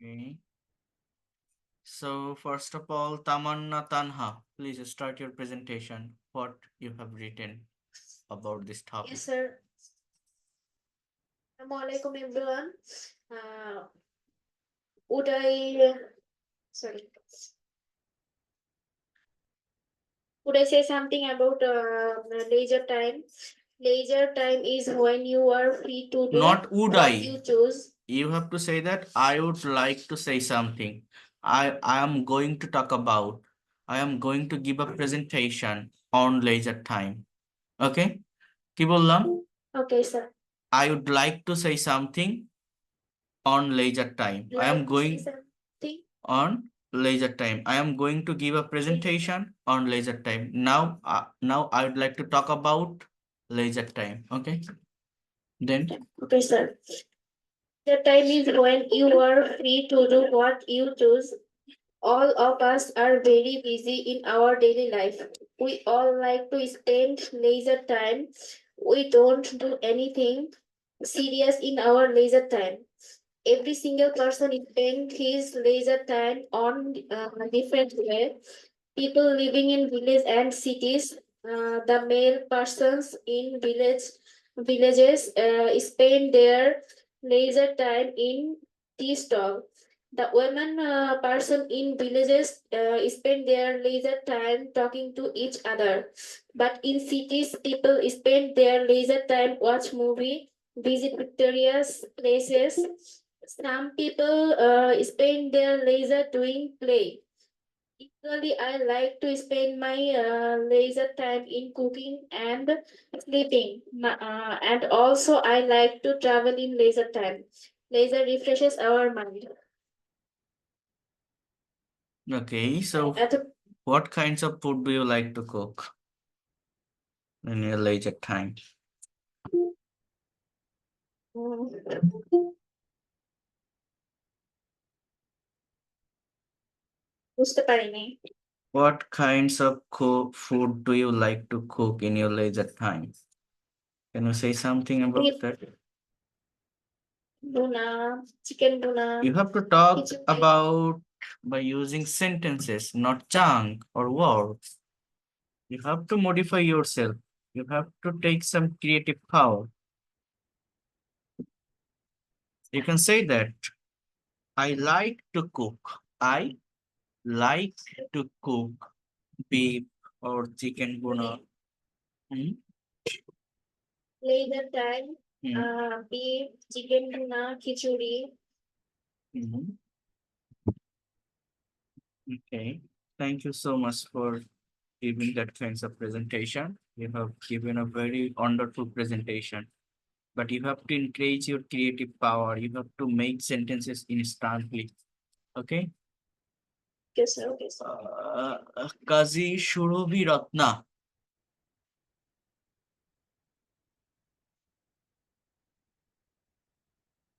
Okay. So first of all, Tamanna Tanha, please start your presentation. What you have written about this topic. Yes, sir. Assalamualaikum everyone. Uh, would I, sorry, would I say something about leisure time? Leisure time is when you are free to do Not would what you I. choose. You have to say that I would like to say something. I am going to talk about. I am going to give a presentation on leisure time. Okay? কি বললাম? Okay, sir. I would like to say something on leisure time. I am Like to say going something? on leisure time. I am going to give a Okay. presentation on leisure time. Now I would like to talk about leisure time. Okay. Then Okay, sir. The time is when you are free to do what you choose. All of us are very busy in our daily life. We all like to spend leisure time. We don't do anything serious in our leisure time. Every single person spends his leisure time on a different way. People living in village and cities, the male persons in villages spend their leisure time in tea stall. The women person in villages spend their leisure time talking to each other. But in cities, people spend their leisure time watch movie, visit victorious places. Some people spend their leisure doing play. Usually, I like to spend my leisure time in cooking and sleeping. And also, I like to travel in leisure time. Leisure refreshes our mind. okay, so At the what kinds of food do you like to cook in your leisure time? বুঝতে পারিনি What kinds of food do you like to cook in your leisure time? Can you say something beef about that? Bhuna chicken bhuna You have to talk khichuri about by using sentences, not chunk or words. You have to modify yourself. You have to take some creative power. You can say that I like to cook. I like to cook beef or chicken buna. Hmm? Leisure time Hmm. Beef chicken ভুনা খিচুড়ি Mhm. Okay. Thank you so much for giving that kinds of presentation. You have given a very wonderful presentation. But you have to encourage your creative power. You have to make sentences instantly. Okay. Okay sir Kazi Shurubi Ratna.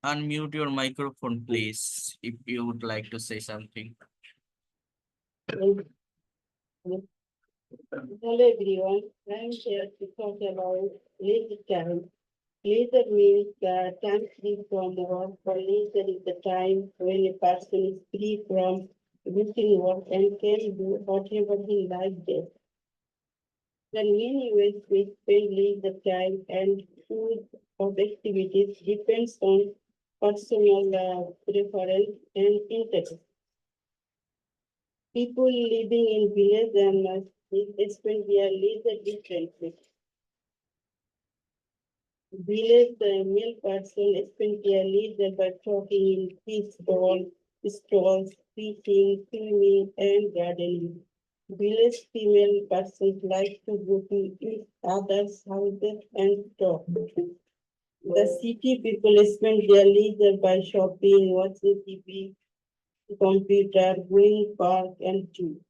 Unmute your microphone, please, if you would like to say something. Hello everyone, I'm here to talk about leisure time. Leisure means the time free from work, or leisure is the time when a person is free from routine work and can do whatever he likes. There are many ways we spend leisure time, and choose of activities depends on personal preference and interest. People living in villages and spend their leisure differently. Village male person spend their leisure by talking in tea stalls, fishing, swimming, and gardening. Village female persons like to go to each other's houses and talk. The city people spend their leisure by shopping, watching TV, computer, going park, and zoo.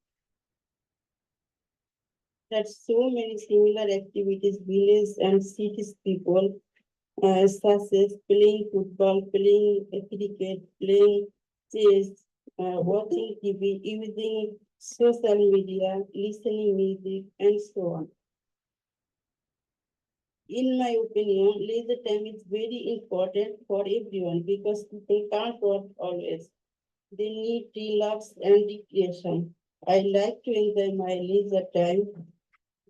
There's so many similar activities village and cities people such as playing football, playing cricket, playing chess, watching TV, using social media, listening music, and so on. In my opinion, leisure time is very important for everyone because people can't work always. They need relax and recreation. I like to enjoy my leisure time,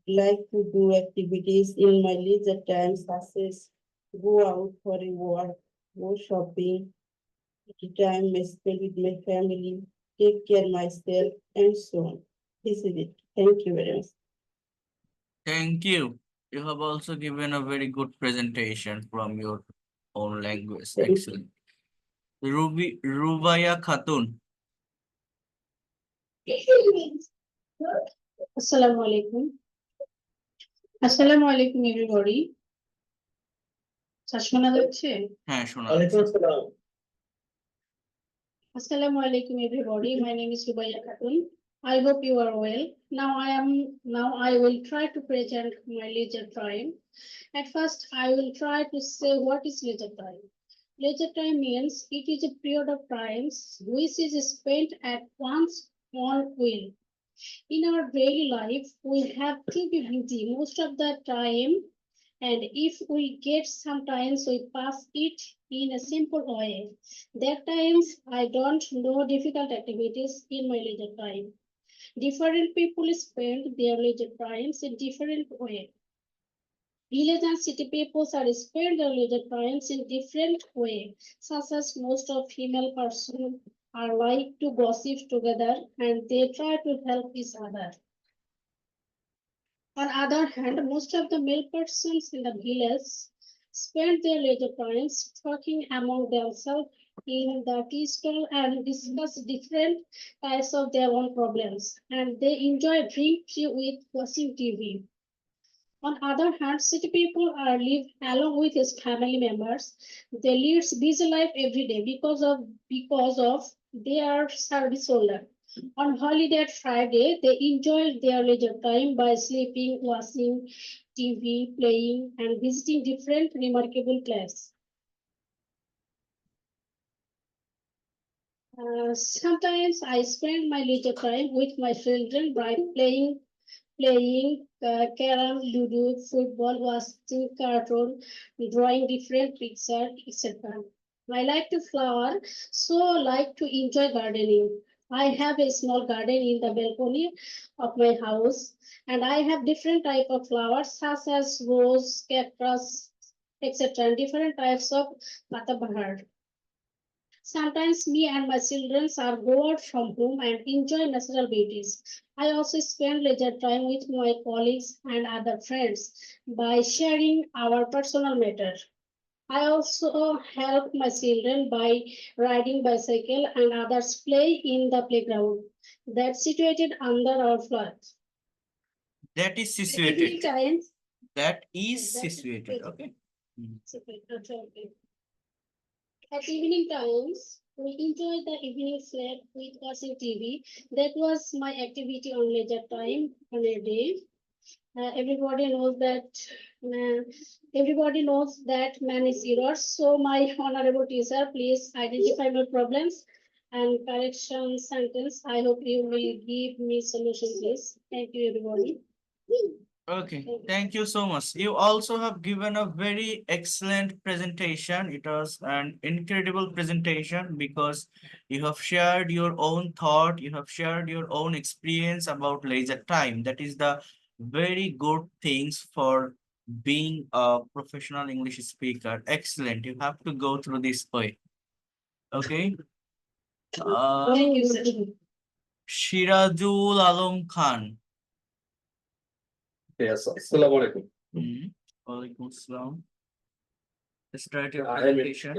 like to do activities in my leisure time, such as go out for a walk, go shopping, time I spend with my family, take care myself, and so on. This is it. Thank you very much. Thank you. You have also given a very good presentation from your own language. Thank you. Excellent. Rubaya Khatun. Assalamu alaikum. Assalamu alaikum everybody. শোনা যাচ্ছে? হ্যাঁ, শোনা যাচ্ছে। Assalamu alaikum everybody. My name is Rubaya Khatun. I hope you are well. Now I will try to present my leisure time. At first, I will try to say what is leisure time. Leisure time means it is a period of time which is spent at one's own will. In our daily life, we have to be busy most of the time, and if we get sometimes we pass it in a simple way. That times I don't know difficult activities in my leisure time. Different people spend their leisure times in different way. Village and city people are spend their leisure times in different way, such as most of female person are like to gossip together and they try to help each other. On other hand, most of the male persons in the village spend their leisure times talking among themselves in the tea stall and discuss different types of their own problems, and they enjoy drink tea with watching TV. On other hand, city people are live along with his family members. They lead busy life every day because of their service holder. On holiday at Friday, they enjoy their leisure time by sleeping, watching TV, playing, and visiting different remarkable places. Sometimes I spend my leisure time with my children by playing carom, ludo, football, watching cartoon, drawing different pictures, etc. I like to flower, so like to enjoy gardening. I have a small garden in the balcony of my house, and I have different type of flowers such as rose, cactus, etc. and different types of patabahar. Sometimes me and my children are go out from home and enjoy natural beauties. I also spend leisure time with my colleagues and other friends by sharing our personal matter. I also help my children by riding bicycle and others play in the playground that's situated under our flat. That is Evening situated. times, That is That's situated. situated. Okay. okay. At evening times, we enjoy the evening sleep with watching TV. That was my activity on leisure time on a day. Everybody knows that man is yours. So my honorable teacher, please identify my problems and correction sentence. I hope you will give me solution, please. Thank you, everybody. Okay, thank you so much. You also have given a very excellent presentation. It was an incredible presentation because you have shared your own thought, you have shared your own experience about leisure time. That is the very good things for being a professional English speaker. Excellent. You have to go through this way. Okay. Thank you, sir. Shirajul Alam Khan. Yes, Assalamu alaikum. Walaikum Assalam. Start your I am presentation.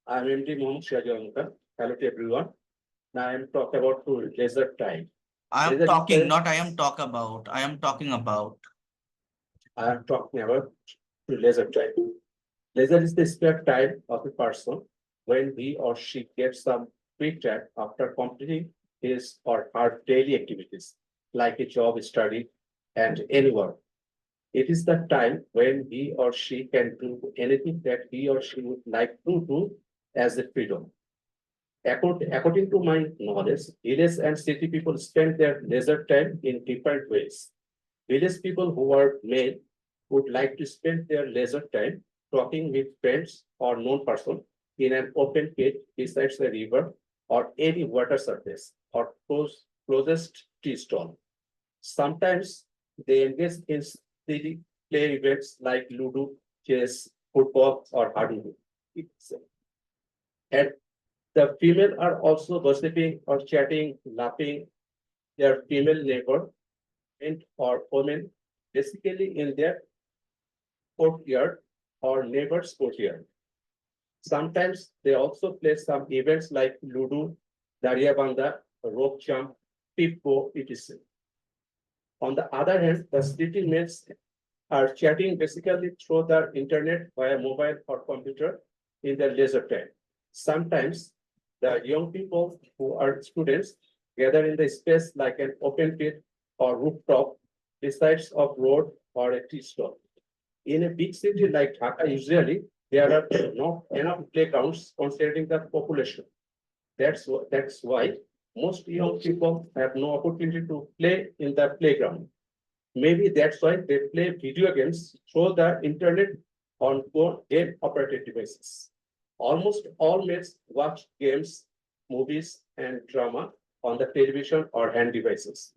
I am MD Mohammed Shirajul Alam Khan. Hello to everyone. Now I am talking about leisure time. I am Leisure talking, time- not I am talk about. I am talking about. I am talking about leisure time. Leisure is the spare time of a person when he or she gets some free time after completing his or her daily activities, like a job, study, and any work. It is the time when he or she can do anything that he or she would like to do as a freedom. According to my knowledge, village and city people spend their leisure time in different ways. Village people who are male would like to spend their leisure time talking with friends or known person in an open pit besides the river or any water surface or closest tea stall. Sometimes they engage in steady play events like Ludo, chess, football, or hardwood. And the female are also gossiping or chatting, laughing their female neighbor and or women, basically in their courtyard or neighbor's courtyard. Sometimes they also play some events like Ludo, Daryabanda, rope jump, Pippo, etc. On the other hand, the city mates are chatting basically through the internet via mobile or computer in their leisure time. Sometimes the young people who are students gather in the space like an open pit or rooftop, besides of road or a tea stall. In a big city like Dhaka, usually there are not enough playgrounds considering the population. That's why most young people have no opportunity to play in the playground. Maybe that's why they play video games through the internet on game operated devices. Almost all mates watch games, movies, and drama on the television or hand devices.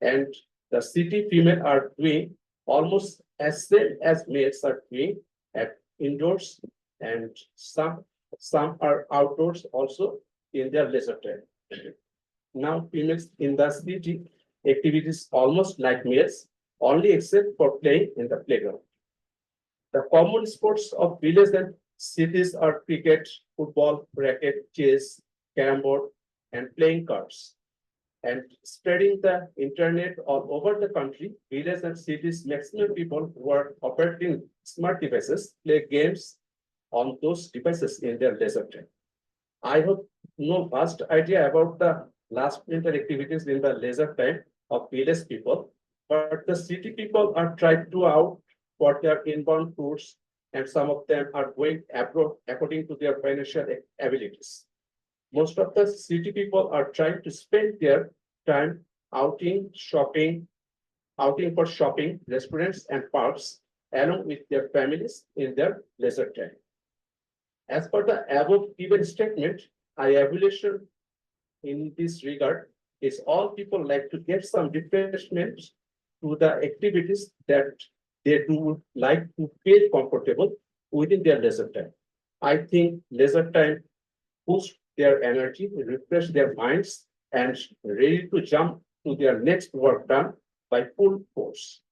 And the city female are doing almost as same as males are doing at indoors, and some are outdoors also in their leisure time. Now females in the city activities almost like males, only except for playing in the playground. The common sports of villages and cities are cricket, football, racket, chess, carom board, and playing cards. And spreading the internet all over the country, villages and cities, maximum people who are operating smart devices play games on those devices in their leisure time. I have no vast idea about the last minute activities in the leisure time of village people, but the city people are trying to out for their inbound tours, and some of them are going abroad according to their financial abilities. Most of the city people are trying to spend their time outing for shopping, restaurants, and parks, along with their families in their leisure time. As per the above given statement, I evaluation in this regard is all people like to get some refreshment to the activities that they do like to feel comfortable within their leisure time. I think leisure time boosts their energy, refresh their minds, and ready to jump to their next work done by full force.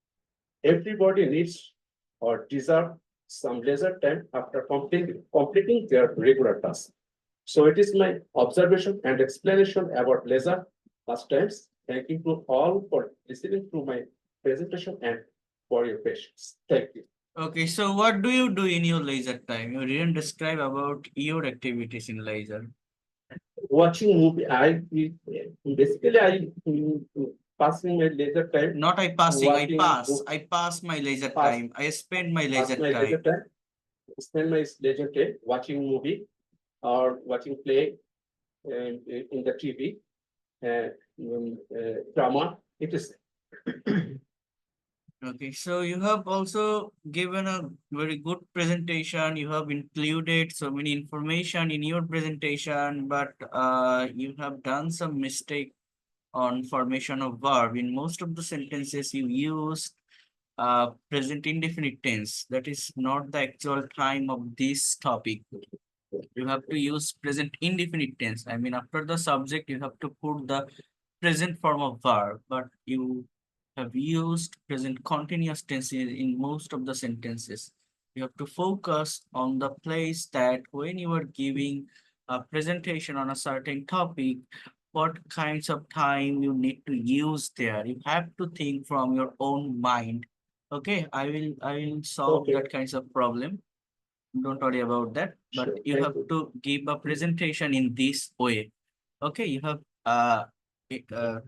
Everybody needs or deserve some leisure time after completing their regular tasks. So it is my observation and explanation about leisure pastimes. Thank you to all for listening to my presentation and for your patience. Thank you. Okay, so what do you do in your leisure time? You didn't describe about your activities in leisure. Watching movie, I passing my leisure time. Not I passing, I Watching pass. book. I pass my leisure Pass. time. I spend my Pass leisure my leisure time. time. Spend my leisure time watching movie or watching play in the TV, drama. It is Okay, so you have also given a very good presentation. You have included so many information in your presentation, but you have done some mistake on formation of verb. In most of the sentences you use present indefinite tense. That is not the actual time of this topic. You have to use present indefinite tense. I mean, after the subject, you have to put the present form of verb, but you have used present continuous tense in most of the sentences. You have to focus on the place that when you are giving a presentation on a certain topic, what kinds of time you need to use there. You have to think from your own mind. Okay, I will solve okay. that kinds of problem. Don't worry about that, but Sure. you Thank have you. to give a presentation in this way. Okay, you have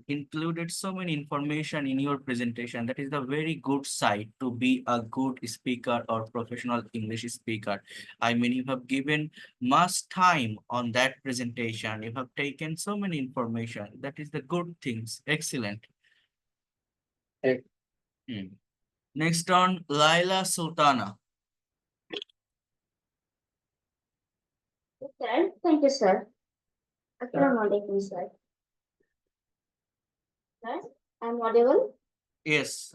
included so many information in your presentation. That is the very good side to be a good speaker or professional English speaker. I mean, you have given much time on that presentation. You have taken so many information. That is the good things. Excellent. Thank Next on Laila Sultana. Sir, thank you, sir. Assalamualaikum, sir. Sir, I'm audible. Yes.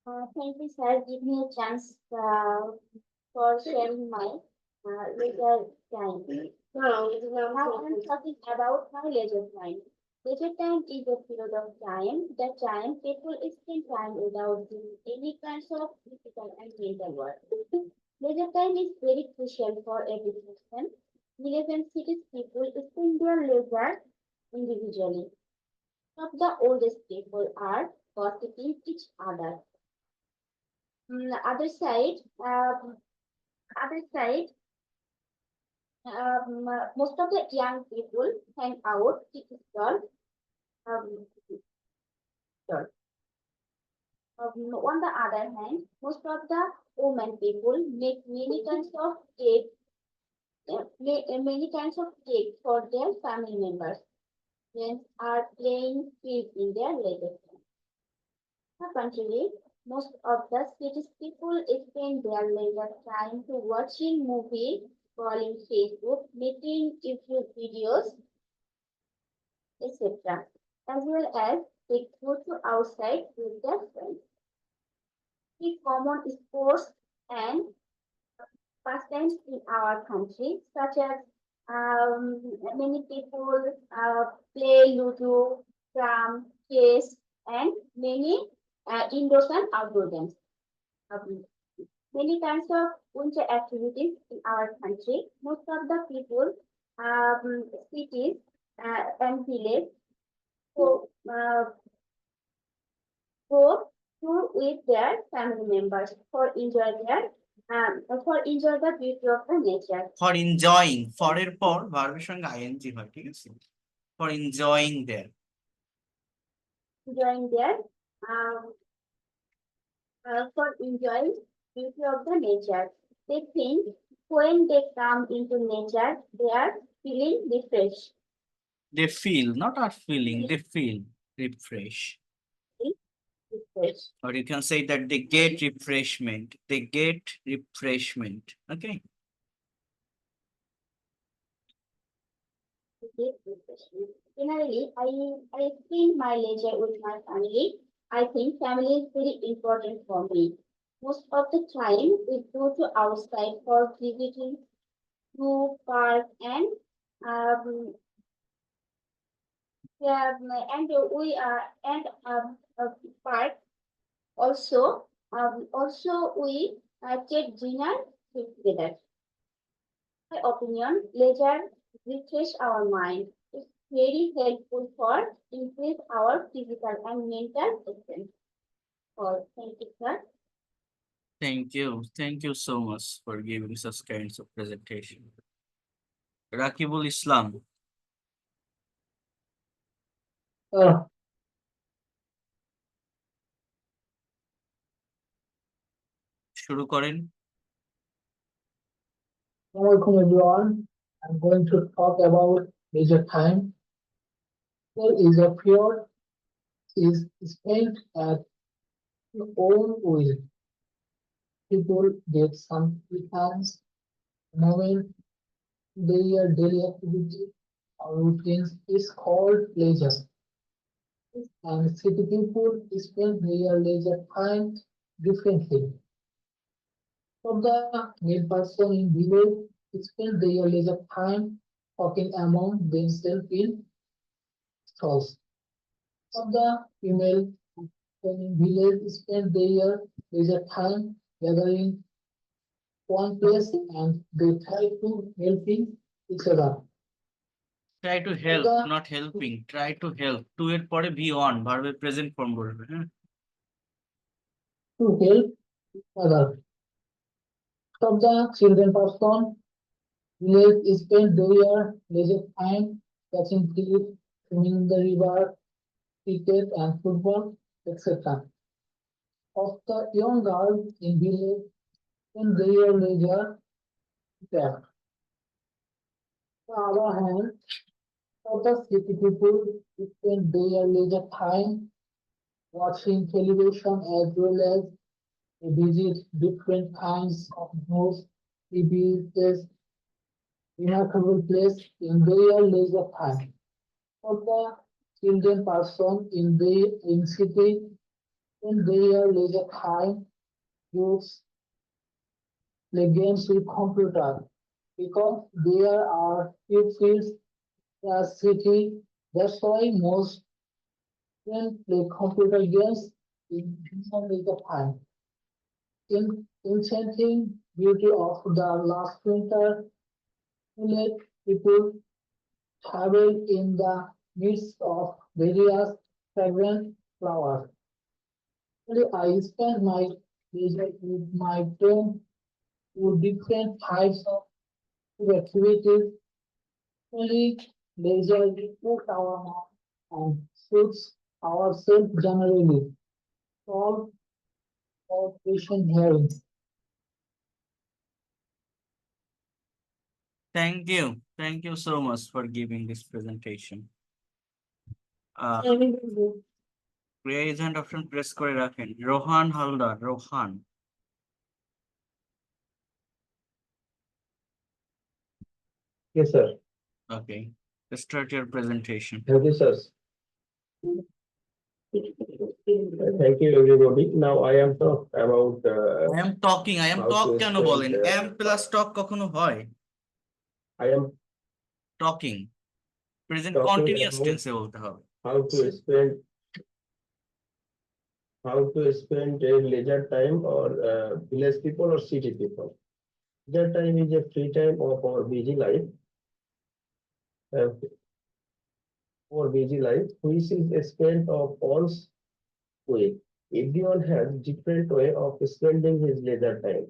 Thank you, sir. Give me a chance for sharing my leisure time. Now I'm talking about my leisure time. Leisure time is a period of time that time people spend time without doing any kinds of physical and mental work. Leisure time is very crucial for every person. Villages and cities people spend their leisure individually. Some of the oldest people are gossiping each other. Other side, other side, most of the young people hang out, tea stall, um, stall. On the other hand, most of the women people make many kinds of cake, many kinds of cake for their family members. Friends are playing field in their leisure time. Contrary, most of the cities people spend their leisure time to watching movies, scrolling Facebook, making YouTube videos, etc., as well as they go to outside with their friends. The common sports and pastimes in our country, such as many people play Ludo, Drum, chess, and many indoors and outdoor games. Um, Many kinds of winter activities in our country. Most of the people, cities and villages go, go to with their family members for enjoy the beauty of the nature. For enjoying, for এর পর ভার্বের সঙ্গে ING হয়, ঠিক আছে? For enjoying there. Enjoying their um, for enjoying beauty of the nature. They think when they come into nature, they are feeling refreshed. They feel, not are feeling, they feel refresh. Refreshed. Or you can say that they get refreshment. They get refreshment. Okay. Generally, I spend my leisure with my family. I think family is very important for me. Most of the time, we go to outside for visiting to park um, yeah, we and park also also we take dinner together. My opinion, leisure refresh our mind. It's very helpful for increase our physical and mental strength. So, thank you, sir. Thank you. Thank you so much for giving such kinds of presentation. Rakibul Islam, Uh, শুরু করেন। Welcome everyone. I'm going to talk about leisure time. There is a period is spent at your own will. People get some free times, moment their daily activity or routines is called leisure. And city people spend their leisure time differently. For the male person in village spend their leisure time talking among themselves in stalls. For the female in village spend their leisure time gathering one place and they try to helping each other. Try to For help, the not helping. Try to help. To এর পরে be on ভার্বের present form বলবে, হ্যাঁ? to help other. For the children person village spend their leisure time catching fish, swimming in the river, cricket and football, etc. Of the young girls in village spend their leisure there. On the other hand, other city people spend their leisure time watching television as well as they visit different kinds of news, TVs, remarkable place in their leisure time. For the children person in city in their leisure time use play games with computer because there are few fields the city. That's why most children play computer games in their leisure time. In enchanting beauty of the last winter, let people travel in the midst of various fragrant flowers. I spend my leisure with my friends with different types of activities. Only leisure reflects our mind and suits ourselves generally. Solve our patient hearing. Thank you. Thank you so much for giving this presentation. Uh, raise hand option press করে রাখেন। Rohan Haldar, Rohan. Yes, sir. Okay, start your presentation. Thank you, sir. Thank you, everybody. Now I am talk about I am talking, I am how talk to কেন spend, বলেন? am plus talk কখনো হয়? I am Talking. Present talking continuous about tense এ বলতে হবে। how to spend a leisure time or village people or city people. Leisure time is a free time of our busy life. Our busy life, which is a spend of one's week. Everyone has different way of spending his leisure time.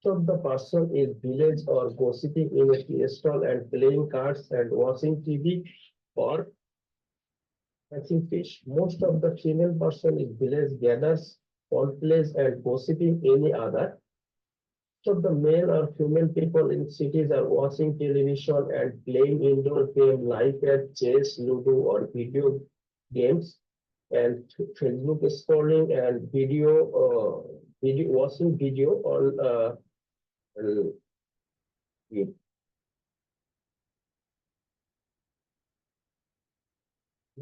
So the person is village or gossiping in a tea stall and playing cards and watching TV or catching fish. Most of the female person is village gathers on place and gossiping any other. So the male or female people in cities are watching television and playing indoor game like chess, ludo, or video games, and Facebook scrolling and video watching video on uh,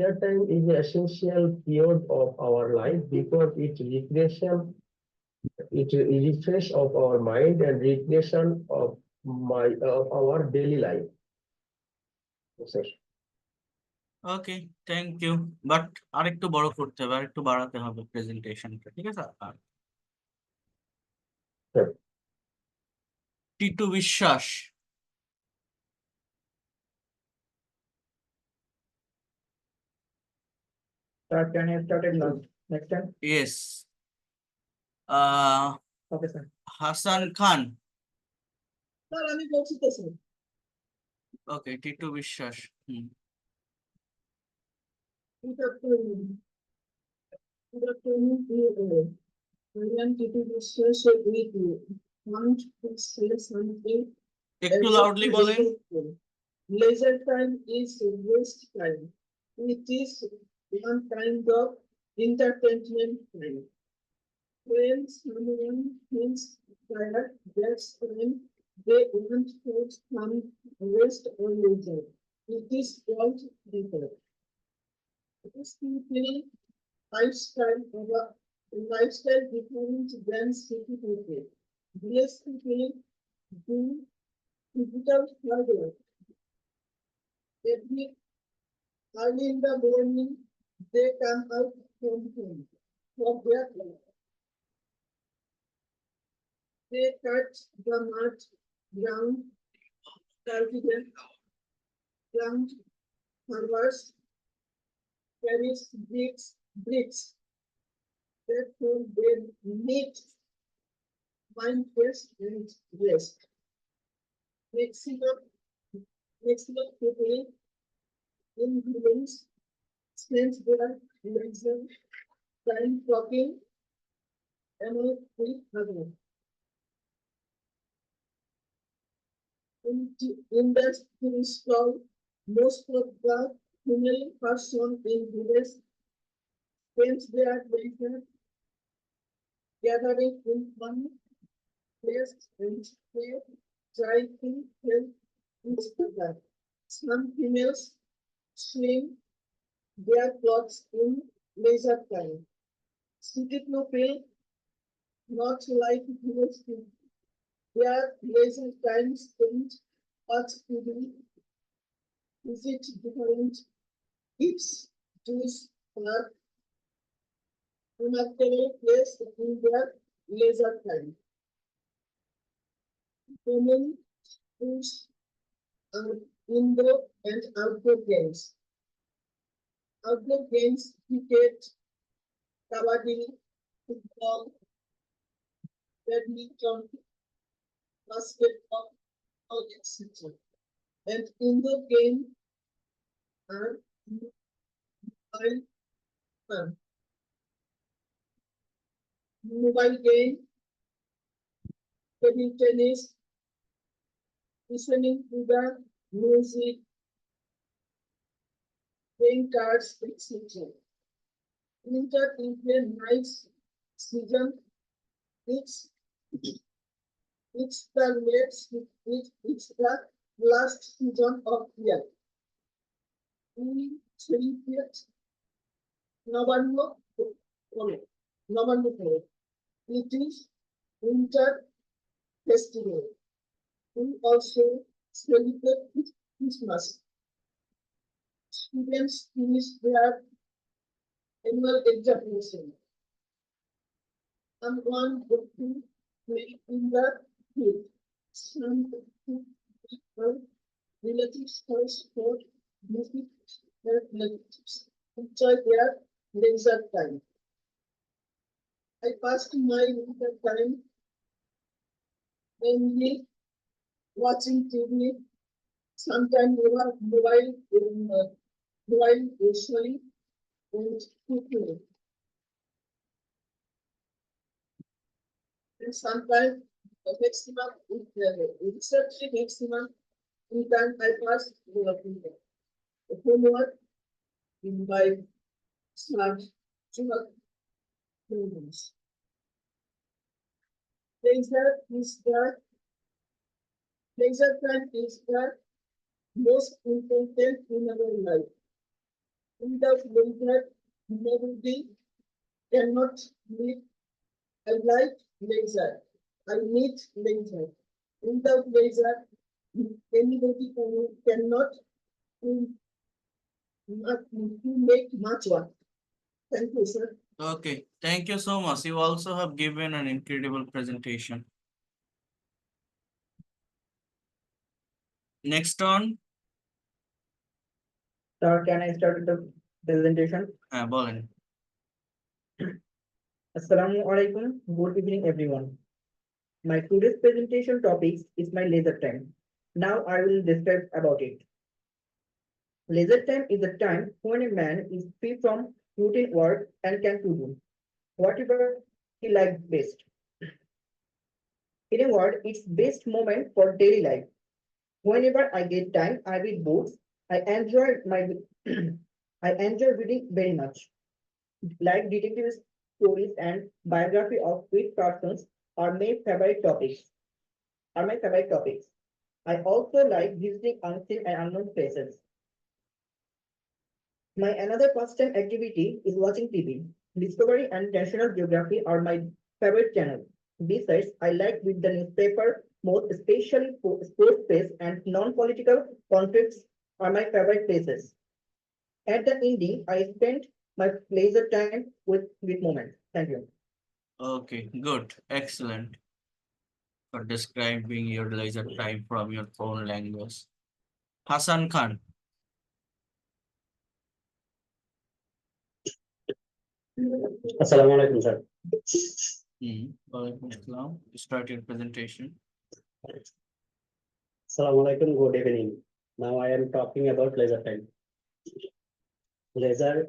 that time is an essential period of our life because it refresh of our mind and recreation of our daily life. Yes, sir. Okay, thank you. But আরেকটু বড় করতে হবে, আরেকটু বাড়াতে হবে প্রেজেন্টেশনটা, ঠিক আছে? আর Sir. টিটু বিশ্বাস। Sir, can you start it next time? Yes. Okay, sir. Hasan Khan. Sir, আমি বলছি তো স্যার। ওকে, টিটু বিশ্বাস। Good afternoon. Good afternoon to you all. I am Titu বিশ্বাস with you. Want to say something? একটু লাউডলি বলেন। Leisure time is waste time. It is one kind of entertainment time. When someone feels tired, that's when they want to some rest or leisure. It is called leisure. This simply lifestyle different than city people. Village people do physical hard work. Every early in the morning, they come out from home for their work. They cut the mud ground, cultivate, plant, harvest, carries bricks. Therefore, they need mindfulness and rest. Maximum people in village spends their leisure time talking and with others. In that stall, most of the female person in village spends their leisure gathering in one place and play, trying to help is that some females swing their clothes in leisure time. City people feel not like females do. Their leisure time spent at TV. Is it different? It's Jewish or remarkable place in their leisure time. Women use indoor and outdoor games. Outdoor games, cricket, kabaddi, football, badminton, basketball, all etc. And indoor game are mobile fun. Mobile game, table tennis, listening to the music, playing cards, etc. Winter is a nice season. It's it's the it's the last season of year. We celebrate November, November. It is winter festival. We also celebrate Christmas. Students finish their annual examination. Someone would be made in the field. Some people, relatives first for visit their relatives. Enjoy their leisure time. I passed my leisure time mainly watching TV, sometimes mobile usually and cooking. And sometimes the maximum exactly maximum in time I pass the homework in my smart humans. Laser is the laser time is the most important in our life. Without laser, nobody cannot live. I like laser. I need laser. Without laser, anybody cannot do to make much work. Thank you, sir. Okay, thank you so much. You also have given an incredible presentation. Next on, Sir, can I start the presentation? বলেন। Assalamu alaikum. Good evening, everyone. My today's presentation topic is my leisure time. Now I will describe about it. Leisure time is the time when a man is free from routine work and can to do whatever he likes best. In a word, it's best moment for daily life. Whenever I get time, I read books. I enjoy my I enjoy reading very much. Like detective stories and biography of great persons are my favorite topics. Are my favorite topics. I also like visiting unseen and unknown places. My another pastime activity is watching TV. Discovery and National Geography are my favorite channel. Besides, I like read the newspaper, most especially for sports page and non-political conflicts are my favorite places. At the ending, I spent my leisure time with moments. Thank you. Okay, good, excellent for describing your leisure time from your own language. Hassan Khan. Assalamu alaikum, sir. Walaikum assalam. Start your presentation. Assalamu alaikum, good evening. Now I am talking about leisure time. Leisure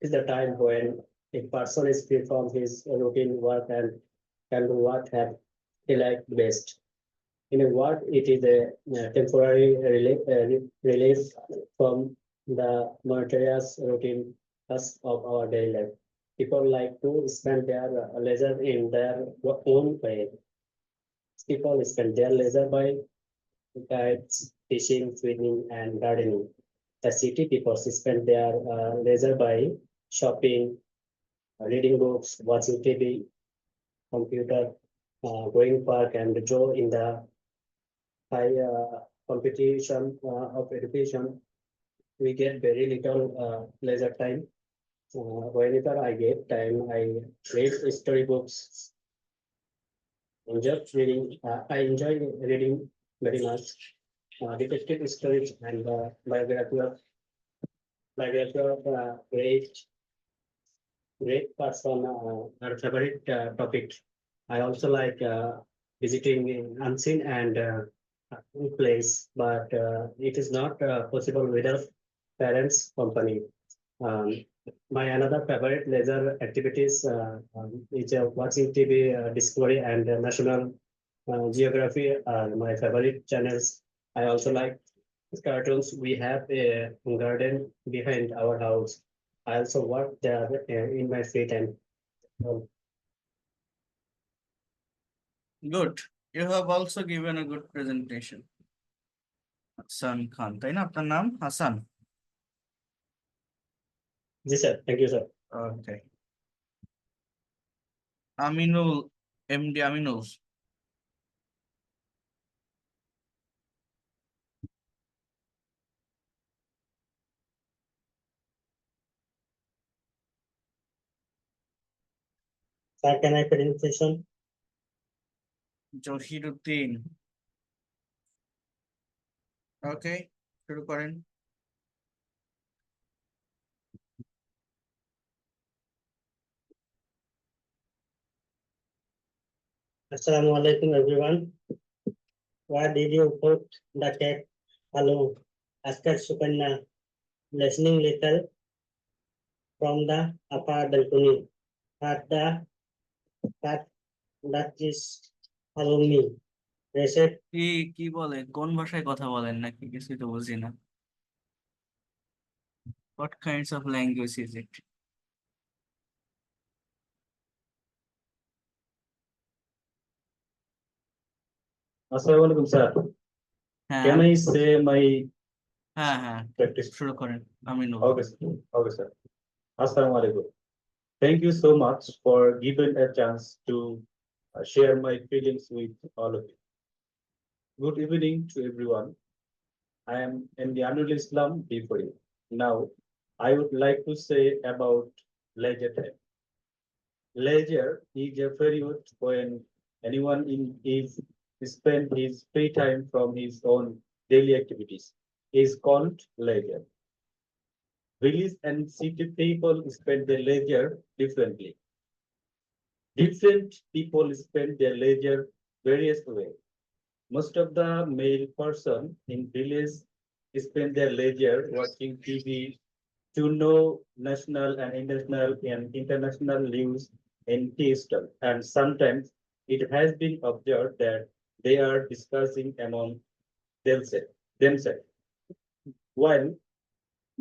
is the time when a person is free from his routine work and can do what he like best. In a word, it is a temporary relief from the monotonous routine of our daily life. People like to spend their leisure in their own way. People spend their leisure by kites, fishing, swimming, and gardening. The city people spend their leisure by shopping, reading books, watching TV, computer, going park, and draw in the high competition of education. We get very little leisure time. Whenever I get time, I read storybooks. I enjoy reading very much. Detective stories and biography of great person our favorite topic. I also like visiting unseen and new place, but it is not possible without parents' company. Um, my another favorite leisure activities is watching TV, Discovery, and National Geography are my favorite channels. I also like cartoons. We have a garden behind our house. I also work there in my free time. Um, Good. You have also given a good presentation. Hassan Khan, তাই না আপনার নাম Hasan? Ji sir, thank you sir. Okay. Aminul, MD Aminul. Sir, can I presentation? Zahiruddin. ওকে, শুরু করেন। Assalamu alaikum everyone. Why did you put the cat? Hello, Askar Sukanna, listening little from the upper balcony. At the cat that is follow me. Reset. কি কি বলে, কোন ভাষায় কথা বলেন নাকি কিছুই তো বুঝি না। What kinds of language is it? Assalamualaikum, sir. হ্যাঁ Can I say my হ্যাঁ হ্যাঁ practice? শুরু করেন Aminul. Okay, sir. Okay, sir. Assalamualaikum. Thank you so much for giving a chance to share my feelings with all of you. Good evening to everyone. I am Anil Islam before you. Now, I would like to say about leisure time. Leisure is a period when anyone in is spend his free time from his own daily activities. Is called leisure. Village and city people spend their leisure differently. Different people spend their leisure various ways. Most of the male person in village spend their leisure watching TV to know national and international news in digital. And sometimes it has been observed that they are discussing among themselves. While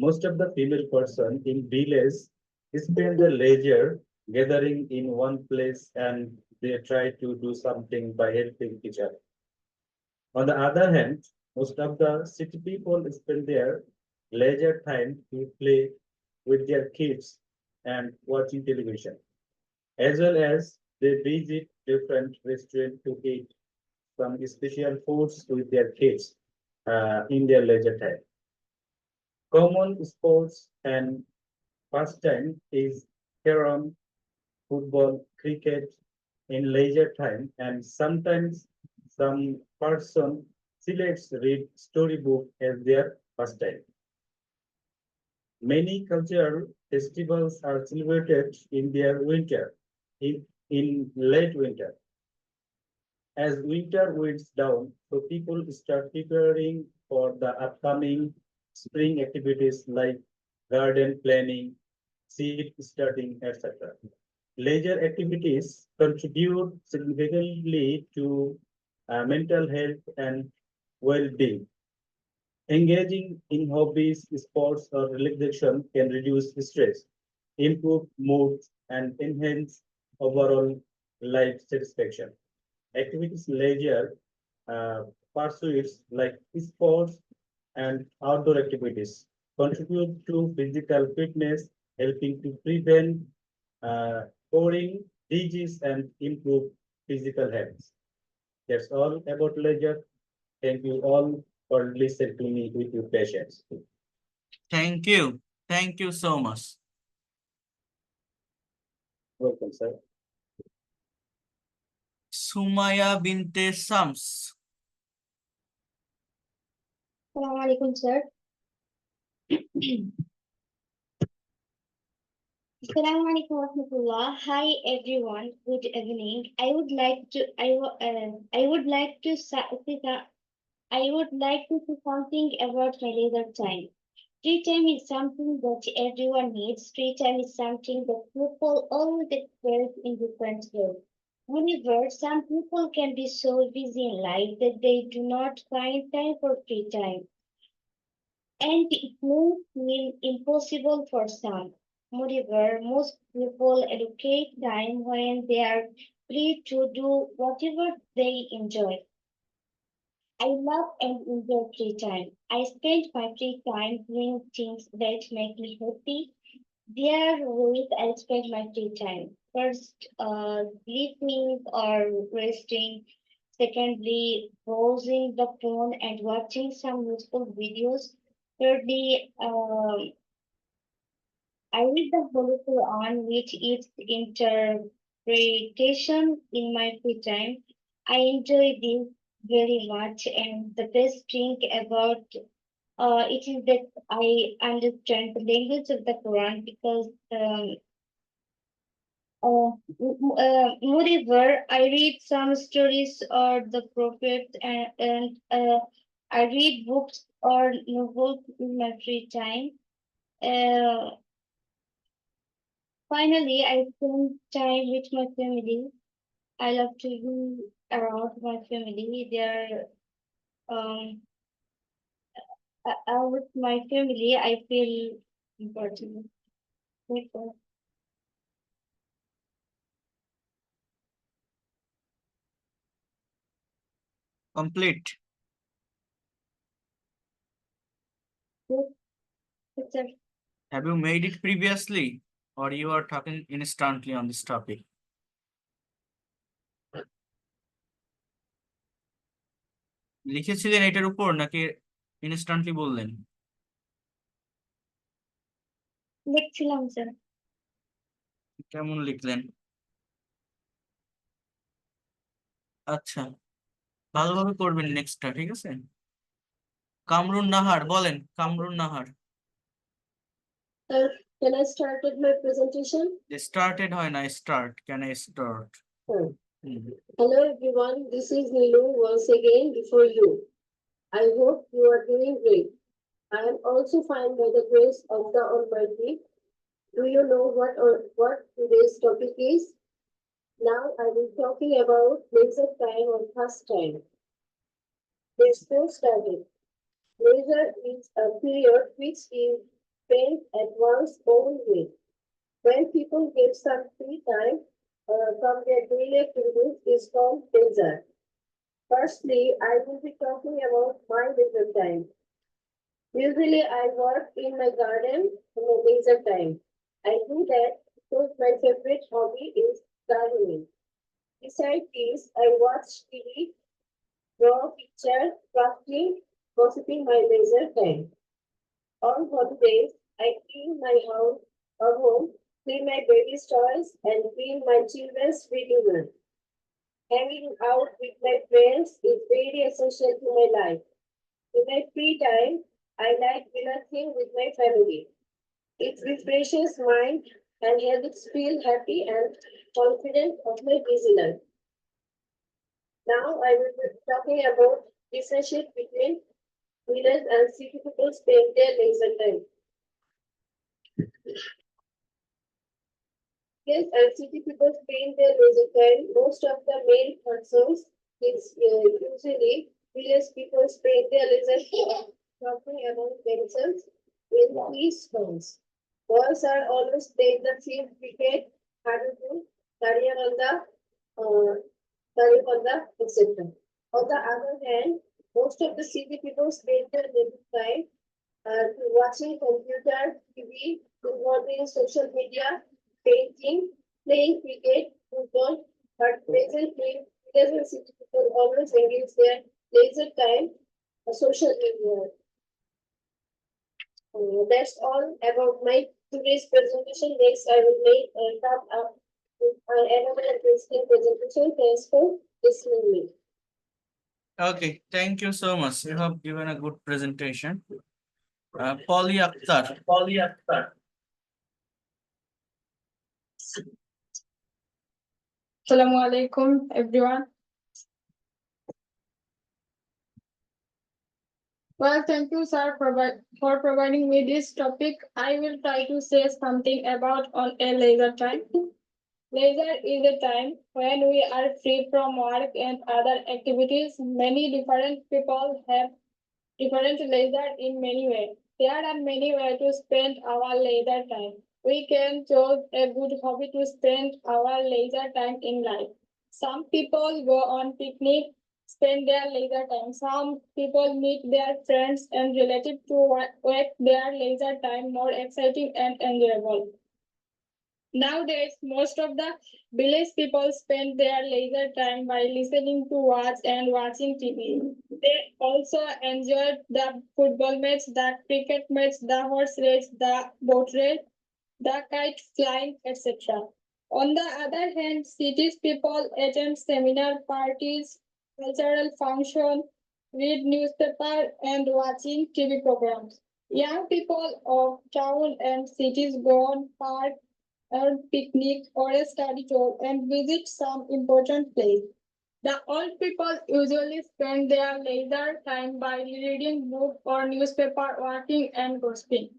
most of the female person in village spend their leisure gathering in one place and they try to do something by helping each other. On the other hand, most of the city people spend their leisure time to play with their kids and watching television, as well as they visit different restaurants to eat some special foods with their kids in their leisure time. Common sports and pastime is carom, football, cricket in leisure time, and sometimes some person selects read storybook as their pastime. Many cultural festivals are celebrated in their winter, in late winter. As winter winds down, so people start preparing for the upcoming spring activities like garden planning, seed starting, etc. Leisure activities contribute significantly to mental health and well-being. Engaging in hobbies, sports, or relaxation can reduce stress, improve mood, and enhance overall life satisfaction. Activities leisure uh, pursuits like sports and outdoor activities contribute to physical fitness, helping to prevent boring disease and improve physical health. That's all about leisure. Thank you all for listening to me with your patience. Thank you. Thank you so much. Welcome, sir. Sumaya binte Sams. Assalamu alaikum, sir. Assalamu alaikum warahmatullah. Hi everyone. Good evening. I would like to I would like to say something about my leisure time. Free time is something that everyone needs. Free time is something that people always express in different ways. However, some people can be so busy in life that they do not find time for free time, and it may feel impossible for some. Moreover, most people allocate time when they are free to do whatever they enjoy. I love and enjoy free time. I spend my free time doing things that make me happy. There are ways I spend my free time. First, sleeping or resting. Secondly, browsing the phone and watching some useful videos. Thirdly, I read the Holy Quran, which its interpretation in my free time. I enjoy this very much, and the best thing about it is that I understand the language of the Quran because moreover, I read some stories or the prophets and I read books or novels in my free time. Uh, Finally, I spend time with my family. I love to be around my family. Um, with my family, I feel important. Therefore, Complete. yes, it's a Have you made it previously? Or you are talking instantly on this topic? লিখেছিলেন এটার উপর নাকি instantly বললেন? দেখছিলাম sir. কেমন লিখলেন? আচ্ছা, ভালোভাবে করবেন নেক্সটটা, ঠিক আছে? কামরুন নাহার বলেন, Kamrun Nahar. Sir, can I start with my presentation? Started হয় না, start, can I start? Oh. Hello everyone, this is Nilu once again before you. I hope you are doing great. I am also fine by the grace of the Almighty. Do you know what today's topic is? Now I will be talking about leisure time or pastime. Let's get started. Leisure is a period which is spent at one's own way. When people get some free time from their daily activities is called leisure. Firstly, I will be talking about my leisure time. Usually, I work in my garden in my leisure time. I do that because my favorite hobby is gardening. Besides this, I watch TV, draw pictures, crafting, gossiping my leisure time. On holidays, I clean my house or home, clean my baby's toys, and clean my children's reading room. Hanging out with my friends is very essential to my life. In my free time, I like relaxing with my family. It refreshes mind and helps feel happy and confident of my busy life. Now I will be talking about differentiate between village and city people spend their leisure time. Yes, and city people spend their leisure time. Most of the main concerns is usually village people spend their leisure time talking among themselves in peace homes. Boys are always playing the same cricket, hadu, uh, etc. On the other hand, Most of the city people spend their daily time watching computer, TV, involving social media, painting, playing cricket, football, but presently, millions of city people always engage their leisure time social media. That's all about my today's presentation. Next, I will make come up with another interesting presentation. Thanks for listening me. Okay, thank you so much. You have given a good presentation. Polly Akhtar. Assalamu alaikum, everyone. Well, thank you, sir, for providing me this topic. I will try to say something about on a leisure time. Leisure is a time when we are free from work and other activities. Many different people have different leisure in many ways. There are many ways to spend our leisure time. We can choose a good hobby to spend our leisure time in life. Some people go on picnic, spend their leisure time. Some people meet their friends and relatives to make their leisure time more exciting and enjoyable. Nowadays, most of the village people spend their leisure time by listening to watch and watching TV. They also enjoy the football match, the cricket match, the horse race, the boat race, the kite flying, etc. On the other hand, cities people attend seminar parties, cultural functions, read newspaper, and watching TV programs. Young people of town and cities go on park or picnic or a study tour and visit some important place. The old people usually spend their leisure time by reading book or newspaper, working and gossiping.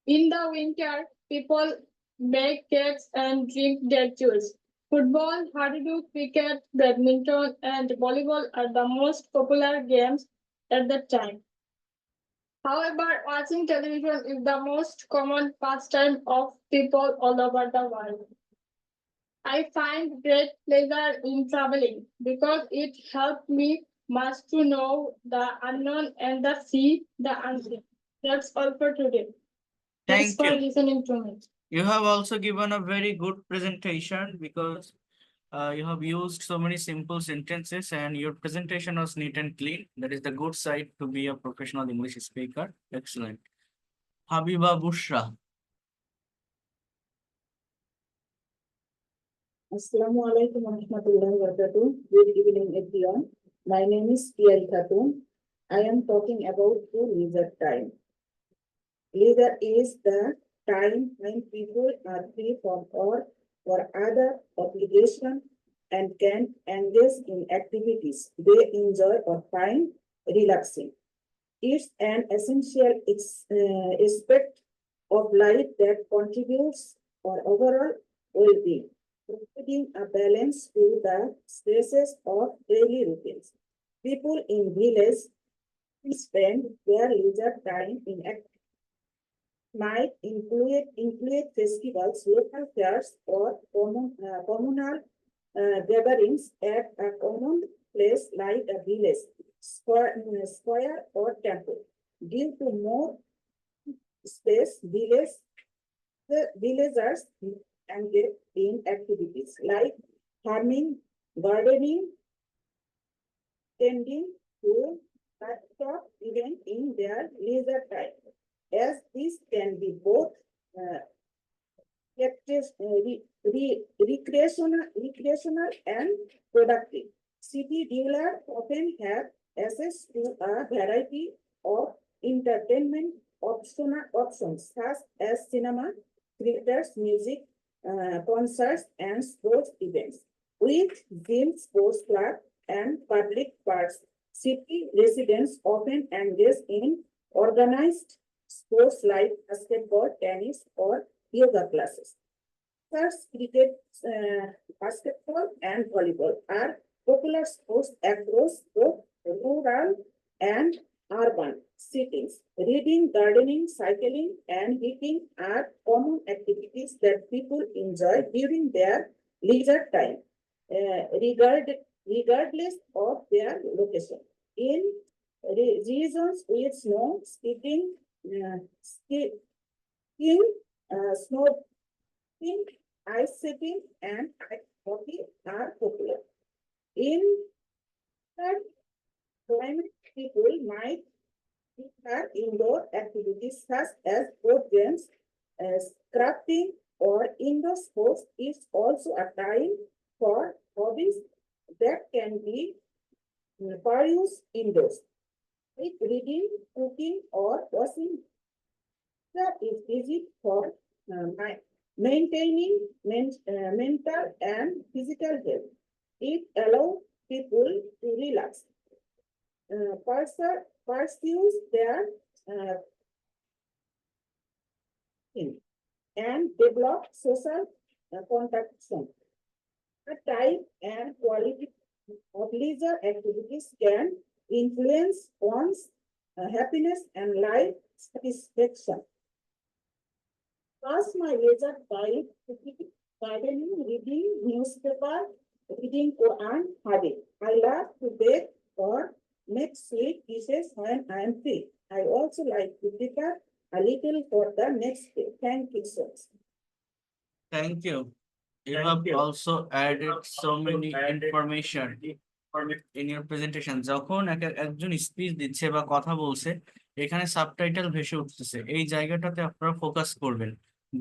In the winter, people bake cakes and drink their juice. Football, hurdy, cricket, badminton, and volleyball are the most popular games at that time. However, watching television is the most common pastime of people all over the world. I find great pleasure in traveling because it helps me much to know the unknown and the see the unseen. That's all for today. Thanks Thank for you. listening to me. You have also given a very good presentation because you have used so many simple sentences and your presentation was neat and clean. That is the good side to be a professional English speaker. Excellent. Habiba Bushra. Assalamu alaikum wa rahmatullahi wa barakatuh. Good evening, everyone. My name is P.L. Khatun. I am talking about the leisure time. Leisure is the time when people are free from work or other obligation and can engage in activities they enjoy or find relaxing. It's an essential aspect of life that contributes or overall well-being, providing a balance to the stresses of daily routines. People in villages spend their leisure time in might include festivals, local fairs, or communal gatherings at a common place like a village, square or temple. Due to more space, the villagers engage in activities like farming, gardening, tending to livestock even in their leisure time, as this can be both recreational and productive. City dwellers often have access to a variety of entertainment options such as cinema, theaters, music, concerts, and sports events. With gyms, sports clubs, and public parks, city residents often engage in organized sports like basketball, tennis, or yoga classes. Thus, cricket, basketball, and volleyball are popular sports across both rural and urban settings. Reading, gardening, cycling, and hiking are common activities that people enjoy during their leisure time, regardless of their location. In Reasons with snow, skiing, snowboarding, ice skating, and ice hockey are popular. In that climate, people might prefer indoor activities such as board games, crafting, or indoor sports is also a time for hobbies that can be pursued indoors, like reading, cooking, or washing. That is easy for maintaining mental and physical health. It allows people to relax, pursue their uh, thing, and develop social contaction. The type and quality of leisure activities can influence one's happiness and life satisfaction. Pass my leisure time gardening, reading newspaper, reading Quran, hadith. I love to bake or make sweet dishes when I am free. I also like to prepare a little for the next day. Thank you so much. Thank you. You Thank have you. also added so many information in your presentation. যখন একজন speech দিচ্ছে বা কথা বলছে, এখানে subtitle ভেসে উঠতেছে, এই জায়গাটাতে আপনারা ফোকাস করবেন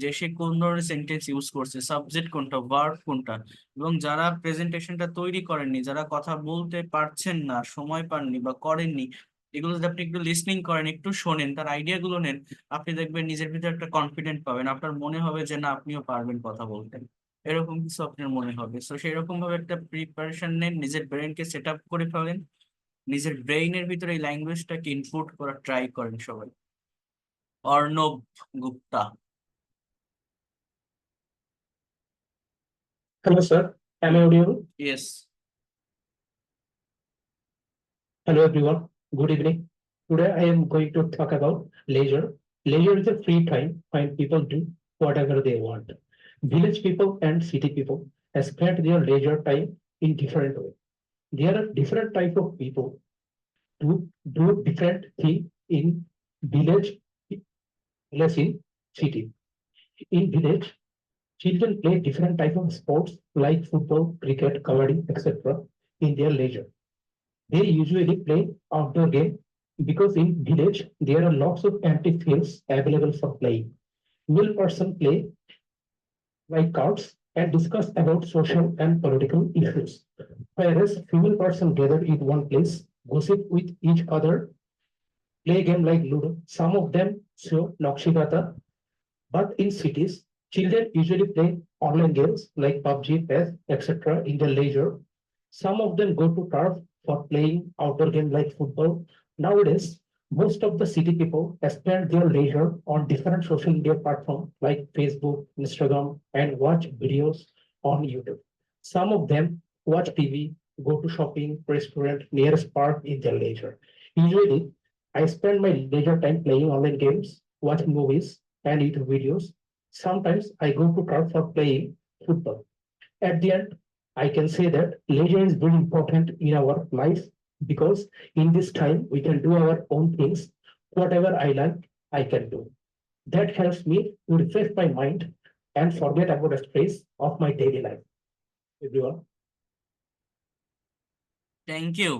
যে সে কোন ধরনের সেন্টেন্স ইউজ করছে, সাবজেক্ট কোনটা, ভার্ব কোনটা। এবং যারা প্রেজেন্টেশনটা তৈরি করেননি, যারা কথা বলতে পারছেন না, সময় পাননি বা করেননি, এগুলো যদি আপনি একটু লিসনিং করেন, একটু শোনেন, তার আইডিয়া গুলো নেন, আপনি দেখবেন নিজের ভিতরে একটা কনফিডেন্ট পাবেন, আপনার মনে হবে যে না আপনিও পারবেন কথা বলতে, এরকম কিছু আপনার মনে হবে। তো সেই রকম ভাবে একটা প্রিপারেশন নেন, নিজের ব্রেনকে সেট আপ করে ফেলেন, নিজের ব্রেইনের ভিতরে এই ল্যাঙ্গুয়েজটাকে ইনপুট করার ট্রাই করেন সবাই। Arnab Gupta. Hello, sir. Am I audible? Yes. Hello, everyone. Good evening. Today, I am going to talk about leisure. Leisure is a free time when people do whatever they want. Village people and city people spend their leisure time in different ways. There are different type of people who do different thing in village, less in city. In village, children play different type of sports like football, cricket, kabaddi, etc. in their leisure. They usually play outdoor game because in village there are lots of empty fields available for playing. Male person play like cards and discuss about social and political issues, whereas female person gather in one place, gossip with each other, play game like Ludo. Some of them show Nakshigata, but in cities, children usually play online games like PUBG, PES, etc. in their leisure. Some of them go to turf for playing outdoor games like football. Nowadays, most of the city people spend their leisure on different social media platforms like Facebook, Instagram, and watch videos on YouTube. Some of them watch TV, go to shopping, restaurant, nearest park in their leisure. Usually, I spend my leisure time playing online games, watching movies, and YouTube videos. Sometimes I go to turf for playing football. At the end, I can say that leisure is very important in our life because in this time we can do our own things. Whatever I like, I can do. That helps me to refresh my mind and forget about the stress of my daily life. Everyone. Thank you.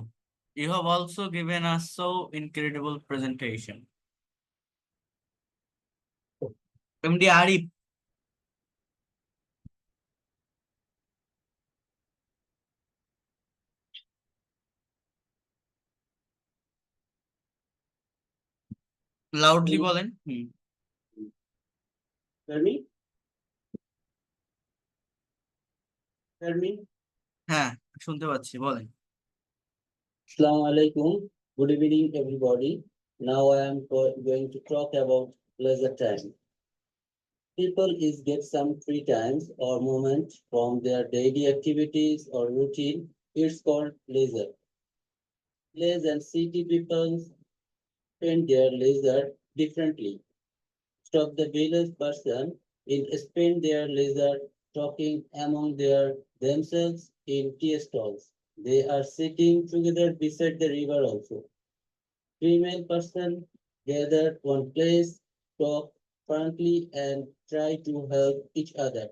You have also given us so incredible presentation. MD Arif. Loudly বলেন। Hear me? Hear me? হ্যাঁ, শুনতে পাচ্ছি, বলেন। Assalamu alaikum. Good evening, everybody. Now I am going to talk about leisure time. People is get some free times or moment from their daily activities or routine. It's called leisure. Village and city people spend their leisure differently. Stop the village person in spend their leisure talking among themselves in tea stalls. They are sitting together beside the river also. female person gather one place, talk frankly, and try to help each other.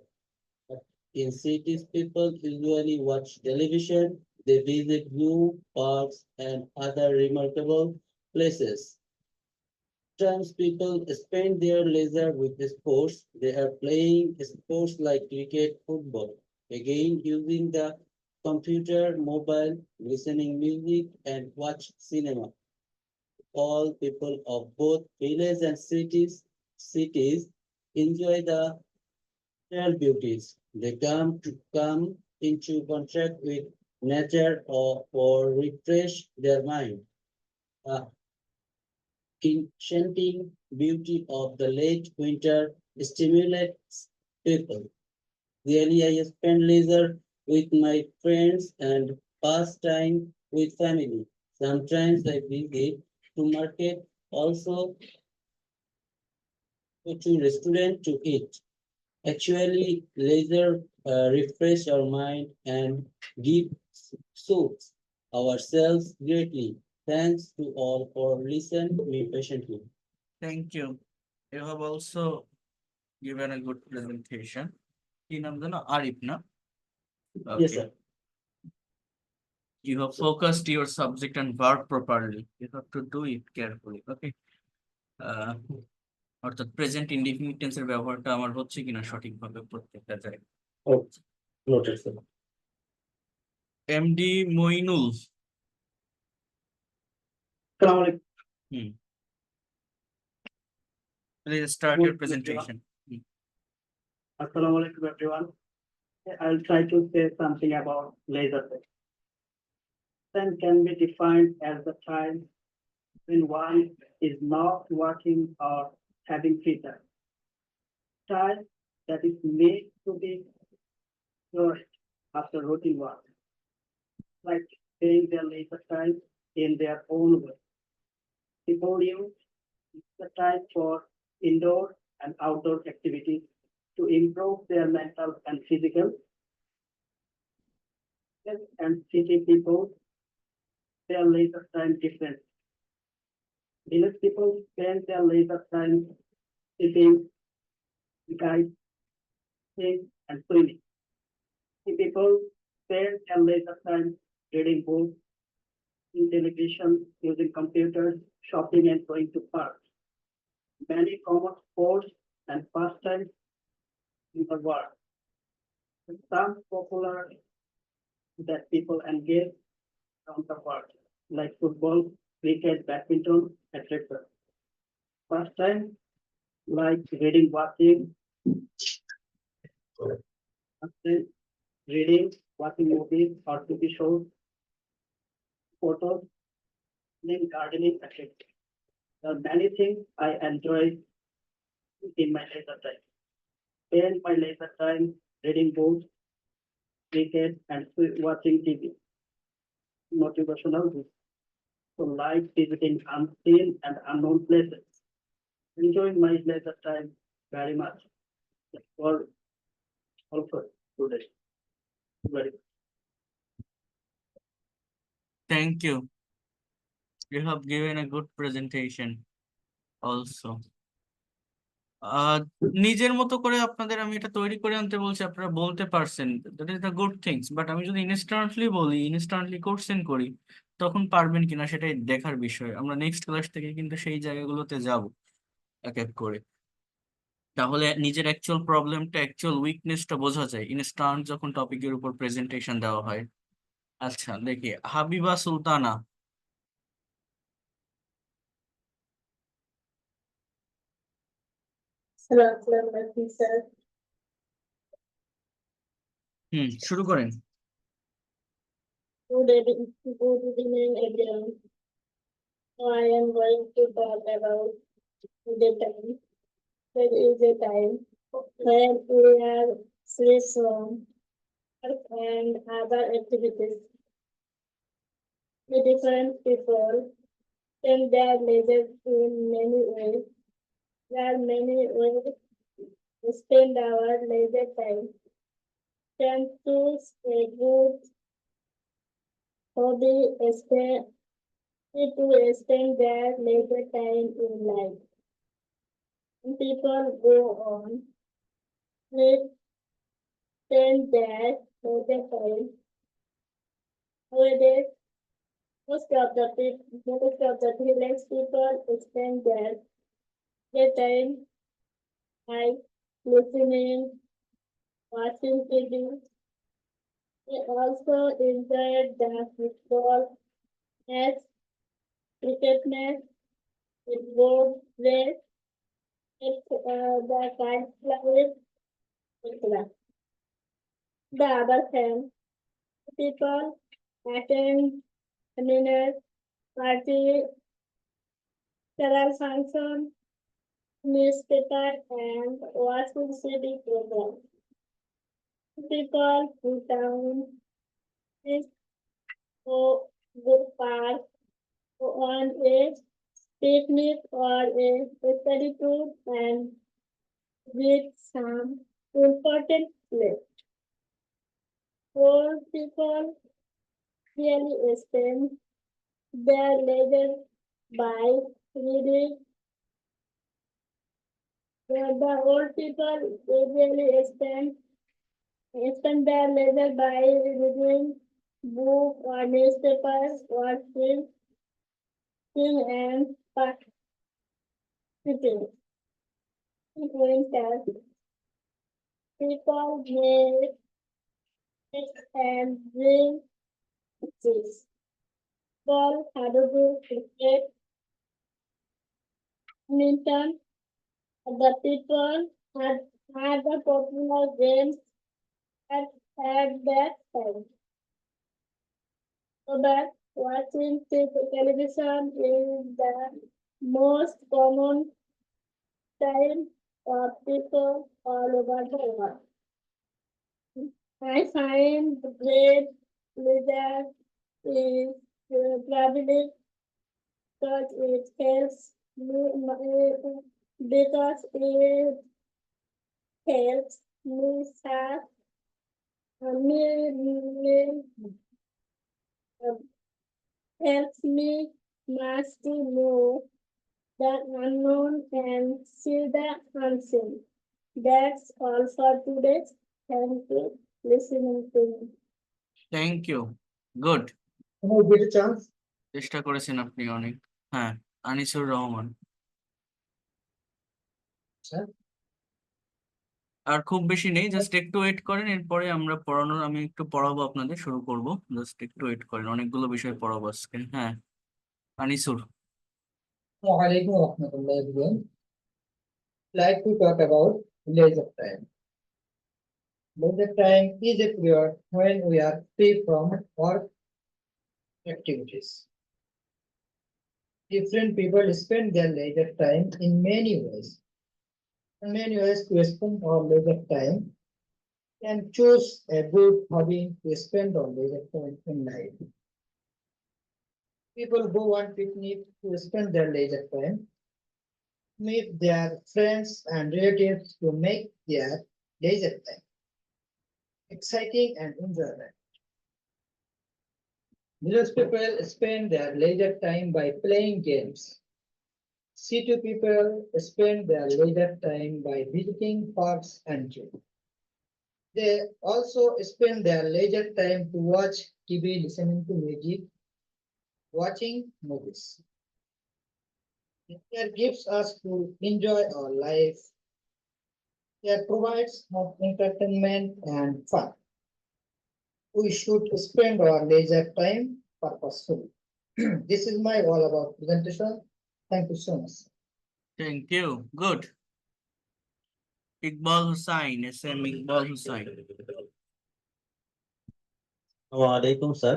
In cities, people usually watch television, they visit zoo, parks, and other remarkable places. Sometimes people spend their leisure with sports. They are playing sports like cricket, football. Again, using the computer, mobile, listening music, and watch cinema. All people of both village and cities enjoy the natural beauties. They come into contact with nature or refresh their mind. The enchanting beauty of the late winter stimulates people. Really, I spend leisure with my friends and pass time with family. Sometimes I visit to market, also to restaurant to eat. Actually, leisure refresh our mind and give suits ourselves greatly. Thanks to all for listening me patiently. Thank you. You have also given a good presentation. কি নাম জানো? আরিফ না? Yes, Okay. sir. You have focused your subject and verb properly. You have to do it carefully. Okay. অর্থাৎ present indefinite টেন্সের ব্যবহারটা আমার হচ্ছে কিনা সঠিকভাবে প্রত্যেকটা জায়গায়। Oh, noted, sir. MD Moinul. Assalamualaikum. Please start your presentation. Assalamualaikum, everyone. I'll try to say something about leisure time. Time can be defined as the time when one is not working or having free time. Time that is made to be flourished after routine work, like spending their leisure time in their own way. People use the time for indoor and outdoor activities to improve their mental and physical health, and city people their leisure time different. Village people spend their leisure time eating, kiting, and swimming. City people spend their leisure time reading books, in television, using computers, shopping, and going to parks. Many common sports and pastimes in the world. Some popular that people engage around the world, like football, cricket, badminton, etc. Pastime like reading, watching, reading, watching movies or TV shows, photos, gardening, etc. There are many things I enjoy in my leisure time. Spend my leisure time reading books, cricket, and watching TV. Motivational books. So like visiting unseen and unknown places. Enjoying my leisure time very much. For also today. Very much. Thank you. You have given a good presentation also. নিজের মতো করে আপনাদের আমি এটা তৈরি করে আনতে বলছি, আপনারা বলতে পারছেন, that is the good things. But আমি যদি ইনস্ট্যান্টলি বলি, ইনস্ট্যান্টলি কোশ্চেন করি, তখন পারবেন কিনা সেটাই দেখার বিষয়। আমরা নেক্সট ক্লাস থেকে কিন্তু সেই জায়গাগুলোতে যাব এক এক করে। তাহলে নিজের অ্যাকচুয়াল প্রবলেমটা, অ্যাকচুয়াল উইকনেসটা বোঝা যায় ইনস্ট্যান্ট যখন টপিকের উপর প্রেজেন্টেশন দেওয়া হয়। আচ্ছা দেখি, হাবিবা সুলতানা। Assalamualaikum, sir. শুরু করেন। Good evening, everyone. I am going to talk about the time. There is a time when we are free from work and other activities. The different people spend their leisure in many ways. There are many ways to spend our leisure time. Can choose a good hobby, to spend their leisure time in life. People go on, they spend their leisure time. Nowadays, most of the village people spend their time by listening, watching TV. They also enjoy the football match, cricket match, football race, the kite flying, etc. The other hand, people attend seminars, party, several functions, newspaper, and watching city programs. People who town is go good park go on a picnic or a study tour and visit some important place. Poor people really spend their leisure by reading. The old people usually spend their leisure by reading books or newspapers or film and participating. In winter, people may eat and drink juice. Ball, Hadogu, cricket, badminton. The people had the popular games at that time. So that watching television is the most common time for people all over the world. I find great pleasure is traveling because it helps because it helps me start me, uh, helps me master to know the unknown and see the unseen. That's all for today. Thank you listening to me. Thank you. Good. Can I get a chance? চেষ্টা করেছেন আপনি অনেক। হ্যাঁ, Anisur Rahman. Sir? আর খুব বেশি নেই, just একটু wait করেন, এরপরে আমরা পড়ানোর আমি একটু পড়াবো, আপনাদের শুরু করব। জাস্ট একটু ওয়েট করেন, অনেকগুলো বিষয় পড়াবো আজকে। হ্যাঁ, Anisur. Walaikum warahmatullahi everyone. Like to talk about leisure time. Leisure time is a period when we are free from work activities. Different people spend their leisure time in many ways. Many ways to spend our leisure time and choose a good hobby to spend our leisure time in life. People go on picnic to spend their leisure time, meet their friends and relatives to make their leisure time exciting and enjoyable. Village people spend their leisure time by playing games. City people spend their leisure time by visiting parks and gyms. They also spend their leisure time to watch TV, listening to music, watching movies. It gives us to enjoy our life. It provides of entertainment and fun. We should spend our leisure time purposefully. This is my all about presentation. Thank you so much. Thank you. Good. Iqbal Hussain, SM Iqbal Hussain. Alaikum, sir.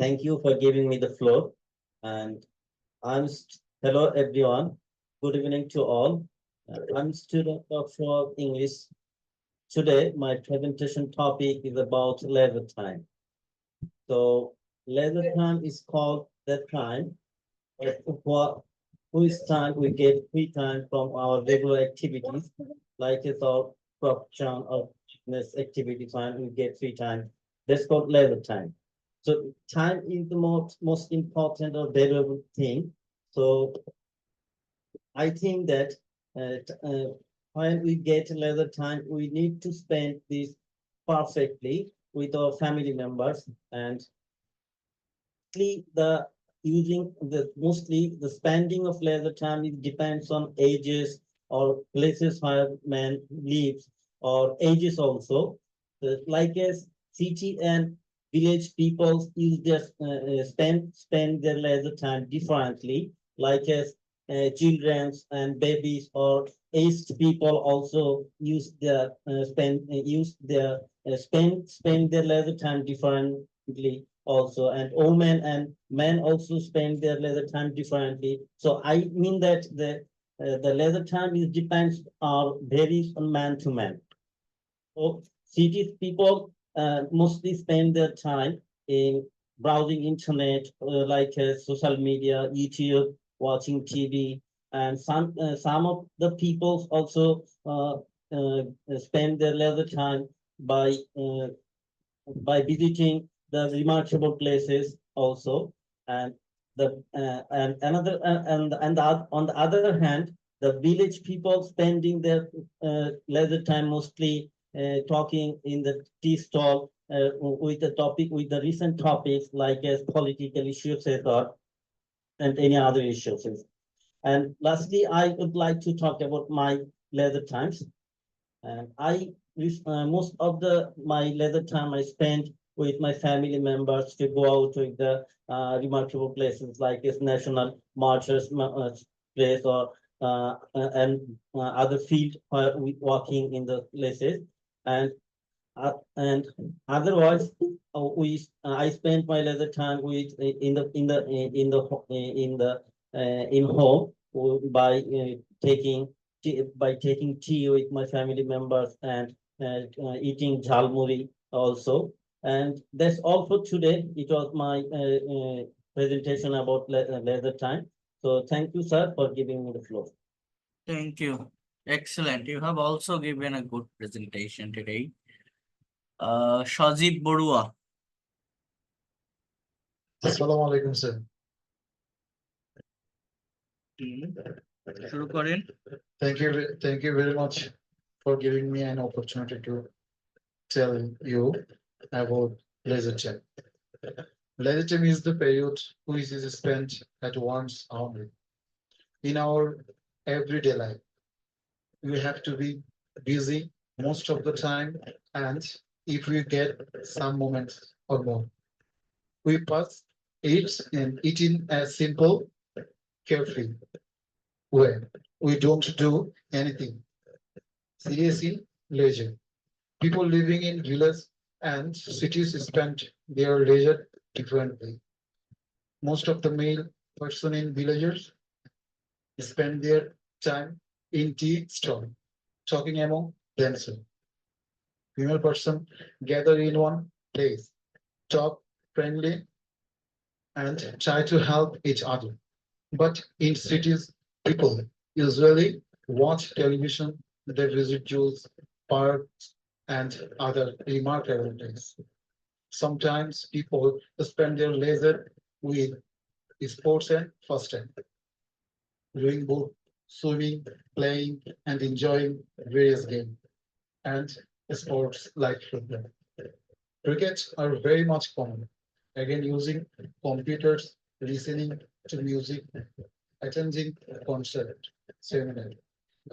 Thank you for giving me the floor. And hello everyone. Good evening to all. I'm student of English. Today, my presentation topic is about leisure time. So, leisure time is called the time which time we get free time from our regular activities, like it's our profession or business activity time, we get free time. That's called leisure time. So time is the most important or valuable thing. So I think that when we get leisure time, we need to spend this perfectly with our family members, and the mostly the spending of leisure time, it depends on ages or places where man lives, or ages also. Like as city and village people use their spend their leisure time differently, like as childrens and babies or aged people also use their spend their leisure time differently also, and women and men also spend their leisure time differently. So I mean that the leisure time is depends or varies on man to man. So cities people mostly spend their time in browsing internet, like social media, YouTube, watching TV, and some of the people also spend their leisure time by visiting the remarkable places also. And and another on the other hand, the village people spending their leisure time mostly talking in the tea stall with the recent topics like as political issues and any other issues. And lastly, I would like to talk about my leisure times. And most of the my leisure time I spend with my family members to go out to the remarkable places like this national marchers place, or and other field where we walking in the places. And otherwise, I spend my leisure time with in home by taking tea with my family members, and eating jhalmuri also. And that's all for today. It was my presentation about leisure time. So thank you, sir, for giving me the floor. Thank you. Excellent. You have also given a good presentation today. Shazib Borua. আসসালামু আলাইকুম sir. শুরু করেন। Thank you very much for giving me an opportunity to tell you about leisure time. Leisure time is the period which is spent at once only. In our everyday life, we have to be busy most of the time, and if we get some moments or more, we pass it in a simple, carefree way. We don't do anything. Seriously, leisure. People living in villas and cities spend their leisure differently. Most of the male person in villages spend their time in tea stall, talking among themselves. Female person gather in one place, talk friendly, and try to help each other. But in cities, people usually watch television, they visit zoos, parks, and other remarkable things. Sometimes people spend their leisure with sports and pastime, doing both swimming, playing, and enjoying various games and sports like football. Cricket are very much common. Again, using computers, listening to music, attending concert, seminar,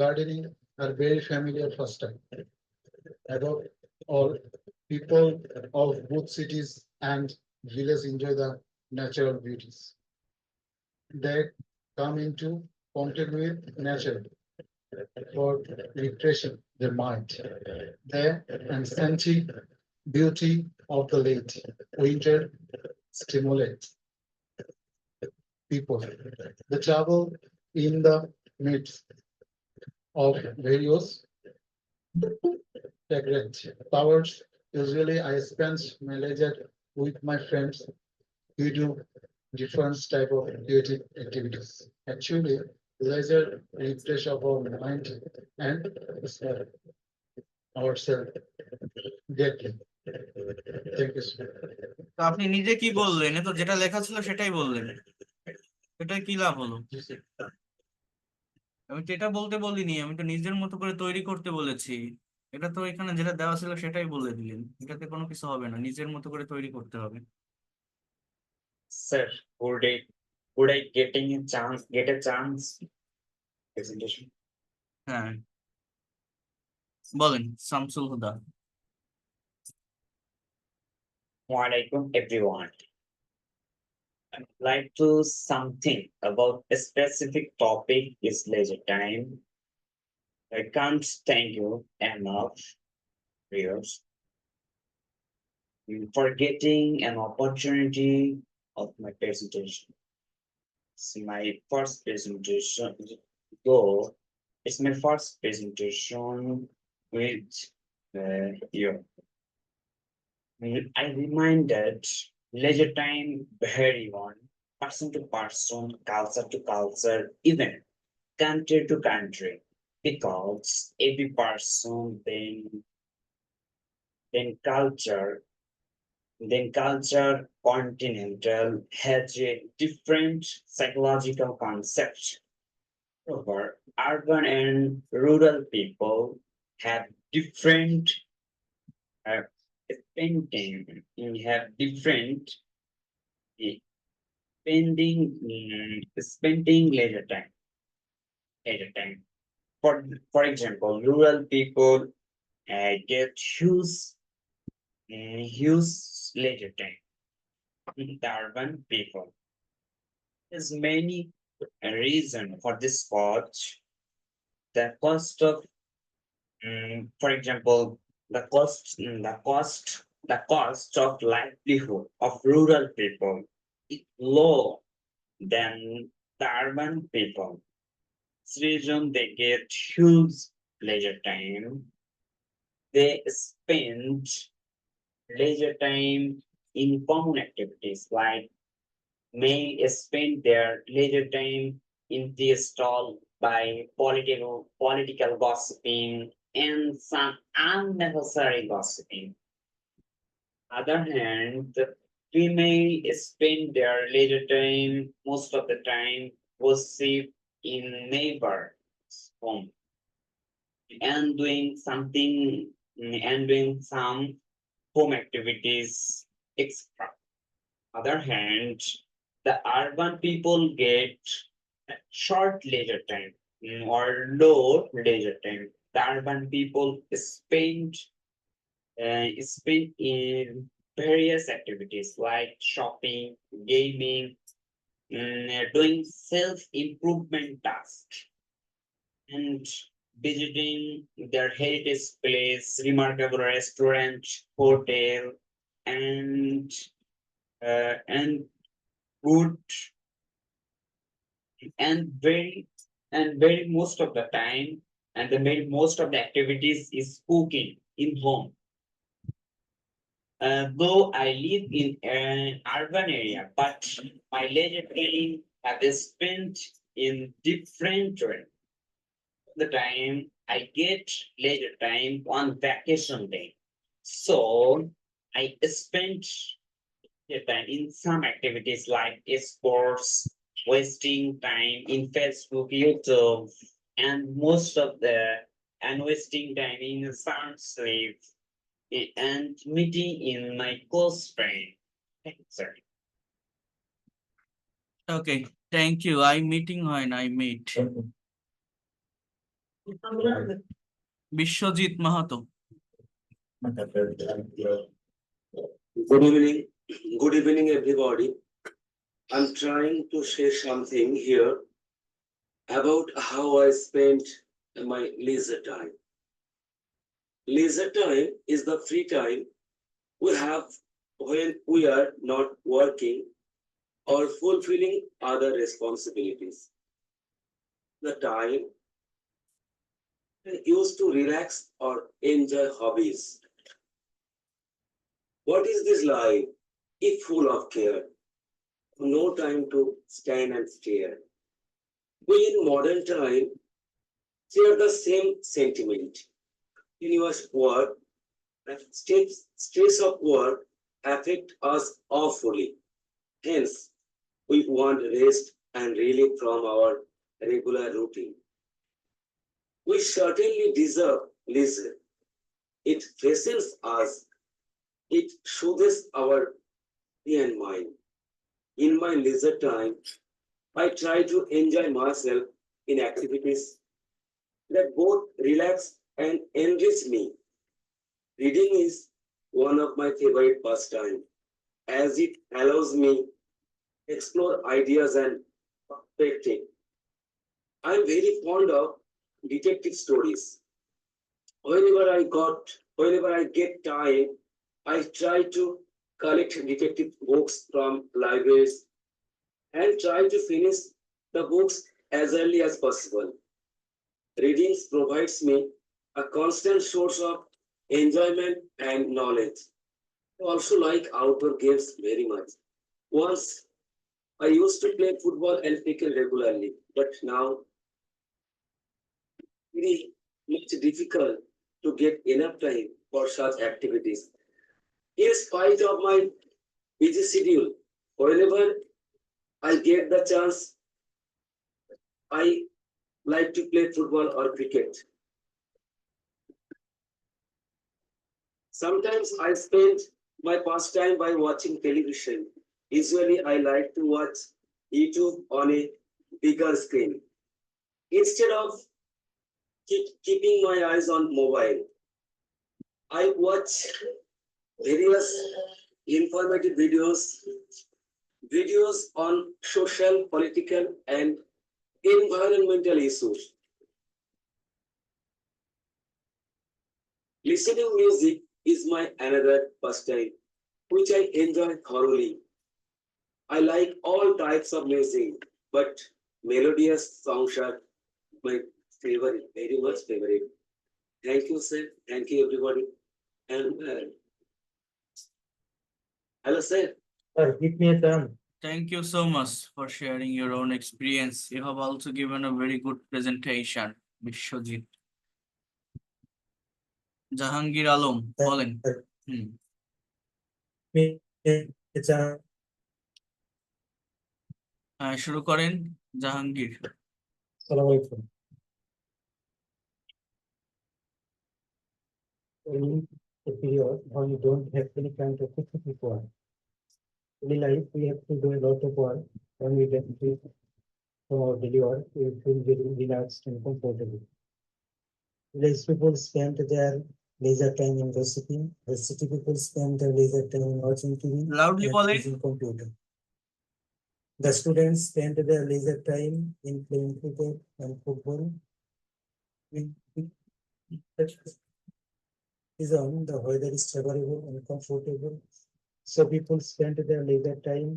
gardening are very familiar first time. Above all, people of both cities and villages enjoy the natural beauties. They come into contact with nature for refreshing their mind. The ancient beauty of the late winter stimulates people. The travel in the midst of various fragrant flowers. Usually, I spend my leisure with my friends. We do different type of creative activities. Actually, leisure refresh of our mind and ourselves greatly. Thank you, sir. তো আপনি নিজে কি বললেন? এ তো যেটা লেখা ছিল সেটাই বললেন। এটা কি লাভ হলো? আমি তো এটা বলতে বলিনি, আমি তো নিজের মতো করে তৈরি করতে বলেছি। এটা তো এখানে যেটা দেওয়া ছিল সেটাই বলে দিলেন, এটাতে কোনো কিছু হবে না, নিজের মতো করে তৈরি করতে হবে। Sir, would I get a chance presentation? হ্যাঁ, বলেন শামসুল হুদা। Walaikum everyone. I'd like to something about a specific topic is leisure time. I can't thank you enough, viewers, for getting an opportunity of my presentation. It's my first presentation, though it's my first presentation with you. I reminded leisure time vary on person to person, culture to culture, even country to country, because every person then culture continental has a different psychological concept. However, urban and rural people have different uh, have different uh, spending leisure time. Leisure time. For example, rural people get huge leisure time. The urban people. There's many reason for this spot. The cost of, for example, the cost of livelihood of rural people is low than the urban people. This reason they get huge leisure time. They spend leisure time in common activities like may spend their leisure time in the stall by political gossiping and some unnecessary gossiping. Other hand, the female spend their leisure time most of the time gossip in neighbor's home and doing some home activities extra. Other hand, the urban people get a short leisure time or low leisure time. The urban people spend in various activities like shopping, gaming, doing self-improvement tasks, and visiting their heritage place, remarkable restaurant, hotel, and and good and very most of the time and the very most of the activities is cooking in home. Though I live in an urban area, but my leisure time have been spent in different way. The time I get leisure time on vacation day. So I spent the time in some activities like sports, wasting time in Facebook, YouTube, and most of the and wasting time in sound sleep and meeting in my close friend. Sorry. Okay, thank you. I meeting হয় না, I meet. Biswajit Mahato. Good evening. Good evening, everybody. I'm trying to share something here about how I spent my leisure time. Leisure time is the free time we have when we are not working or fulfilling other responsibilities. The time used to relax or enjoy hobbies. What is this life if full of care? No time to stand and stare. We in modern time share the same sentiment. Continuous work, Stress of work affect us awfully. Hence, we want rest and relief from our regular routine. We certainly deserve leisure. It freshens us, it soothes our body and mind. In my leisure time, I try to enjoy myself in activities that both relax and enrich me. Reading is one of my favorite pastimes, as it allows me to explore ideas and perspective. I'm very fond of detective stories. Whenever I get time, I try to collect detective books from libraries and try to finish the books as early as possible. Reading provides me a constant source of enjoyment and knowledge. I also like outdoor games very much. Once I used to play football and cricket regularly, but now very much difficult to get enough time for such activities. In spite of my busy schedule, whenever I get the chance, I like to play football or cricket. Sometimes I spend my pastime by watching television. Usually, I like to watch YouTube on a bigger screen. Instead of keeping my eyes on mobile, I watch various informative videos on social, political, and environmental issues. Listening music is my another pastime, which I enjoy thoroughly. I like all types of music, but melodious songs are my favorite, very much favorite. Thank you, sir. Thank you, everybody. And hello, sir. Sir, give me a turn. Thank you so much for sharing your own experience. You have also given a very good presentation, Vishwajit. Jahangir Alam বলেন। হ্যাঁ, শুরু করেন জাহাঙ্গীর। আসসালামু আলাইকুম। In a period when you don't have any kind of specific work. In life, we have to do a lot of work. When we get free from our daily work, we feel very relaxed and comfortable. Village people spend their leisure time in gossiping. The city people spend their leisure time in watching TV Loudly and বলেন। using computer. The students spend their leisure time in playing cricket and football. Is on the weather is favorable and comfortable, so people spend their leisure time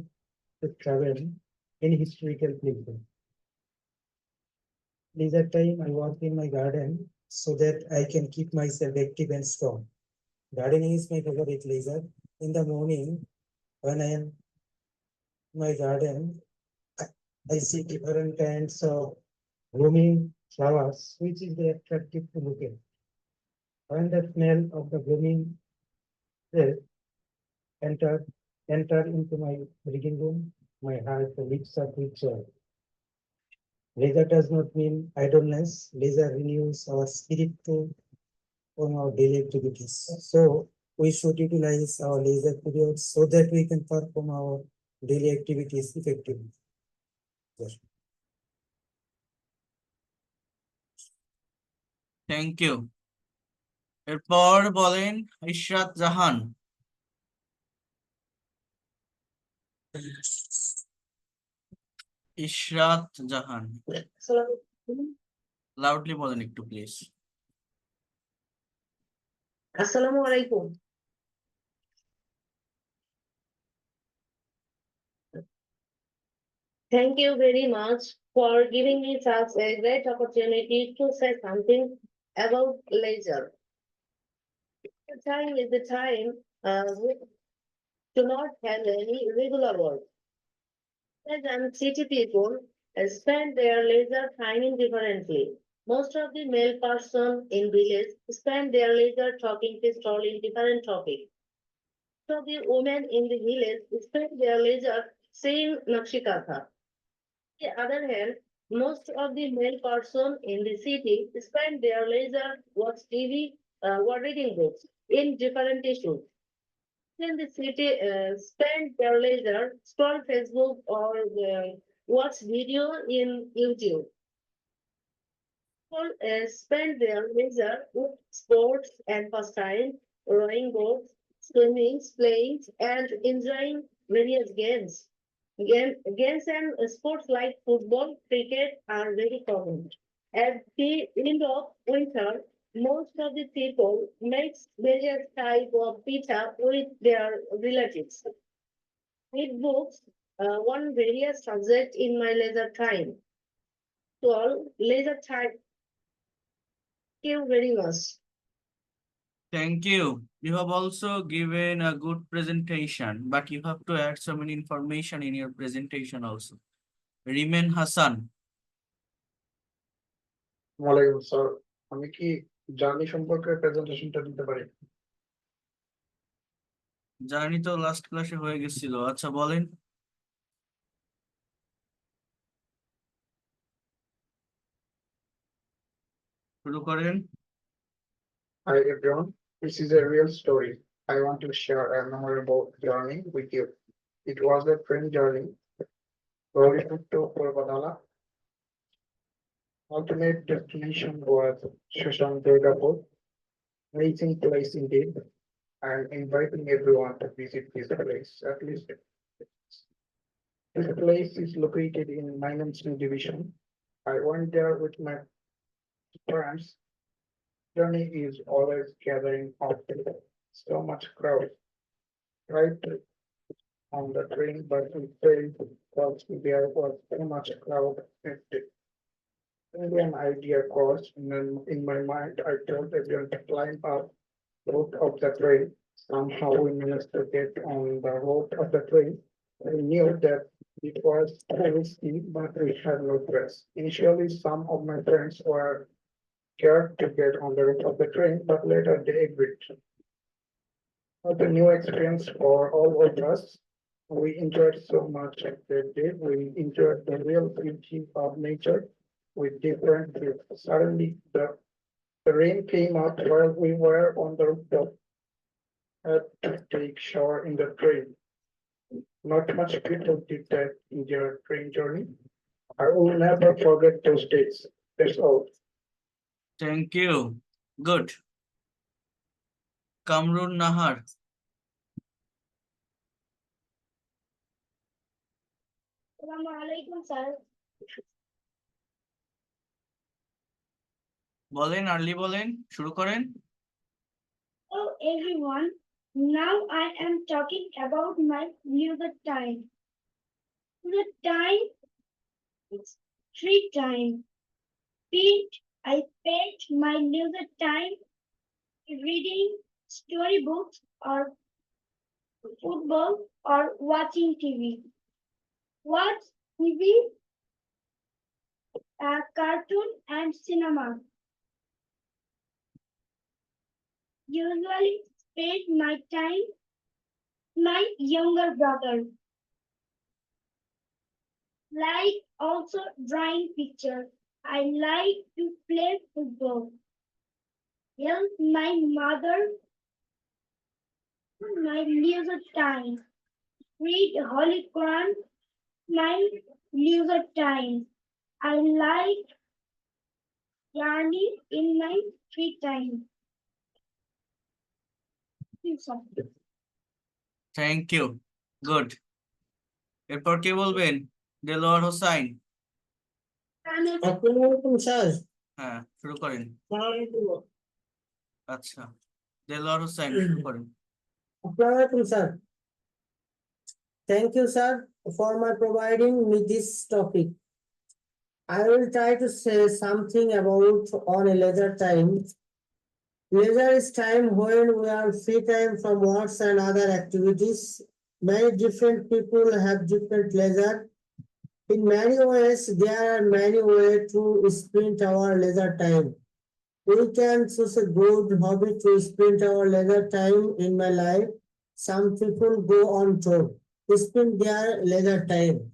to travel in historical places. Leisure time I work in my garden so that I can keep myself active and strong. Gardening is my favorite leisure. In the morning, when I am in my garden, I see different kinds of blooming flowers, which is very attractive to look at. When the smell of the blooming fresh enter into my reading room, my heart leaps up with joy. Leisure does not mean idleness. Leisure renews our spirit to from our daily activities. So we should utilize our leisure periods so that we can perform our daily activities effectively. Yes. Thank you. এরপর বলেন Ishrat Jahan. Ishrat Jahan, loudly বলেন একটু please. আসসালামু আলাইকুম। Thank you very much for giving me such a great opportunity to say something about leisure. The time is the time we do not have any regular work. And city people spend their leisure time differently. Most of the male person in village spend their leisure talking pistol in different topics. So the women in the village spend their leisure saying Nakshikatha. On the other hand, most of the male person in the city spend their leisure watch TV or reading books in different issues. In the city, spend their leisure scroll Facebook or watch video in YouTube. People spend their leisure with sports and pastime, rowing boats, swimming, playing, and enjoying various games. Games and sports like football, cricket are very common. At the end of winter, most of the people makes various type of pizza with their relatives. Read books, one various subject in my leisure time. To all leisure time. Thank you very much. Thank you. You have also given a good presentation, but you have to add so many information in your presentation also. Remain Hassan. ওয়ালাইকুম sir, আমি কি journey সম্পর্কে প্রেজেন্টেশনটা দিতে পারি? Journey তো last ক্লাসে হয়ে গেছিল। আচ্ছা বলেন। শুরু করেন। Hi everyone, this is a real story. I want to share a memorable journey with you. It was a train journey, Rollywood to Kolkata. Ultimate destination was Shashank Durgapur, amazing place indeed. I'm inviting everyone to visit this place at least. This place is located in Mymensingh division. I went there with my friends. Journey is always gathering up so much crowd. Right on the train, but it failed because there was so much crowd. Only an idea crossed in my mind. I told everyone to climb up the roof of the train. Somehow we managed to get on the roof of the train. We knew that it was risky, but we had no choice. Initially, some of my friends were scared to get on the roof of the train, but later they agreed. It was a new experience for all of us. We enjoyed so much that day. We enjoyed the real beauty of nature with different views. Suddenly, the rain came up while we were on the rooftop. Had to take shower in the train. Not much people did that in their train journey. I will never forget those days. That's all. Thank you. Good. Kamrun Nahar. Assalamualaikum, sir. বলেন, early বলেন, শুরু করেন। Hello everyone. Now I am talking about my leisure time. The time is free time. I spent my leisure time reading storybooks or football or watching TV. Watch TV, cartoon and cinema. Usually spend my time my younger brother. Like also drawing pictures. I like to play football. Help my mother my leisure time. Read Holy Quran my leisure time. I like journey in my free time. Thank you. Good. এরপর কে বলবেন? দেলোয়ার হোসাইন। হ্যাঁ, শুরু করেন। আচ্ছা, দেলোয়ার হোসাইন শুরু করেন। Assalamualaikum, sir. Thank you, sir, for my providing me this topic. I will try to say something about on a leisure time. Leisure is time when we are free time from works and other activities. Many different people have different leisure. In many ways, there are many ways to spend our leisure time. We can choose a good hobby to spend our leisure time in my life. Some people go on tour to spend their leisure time.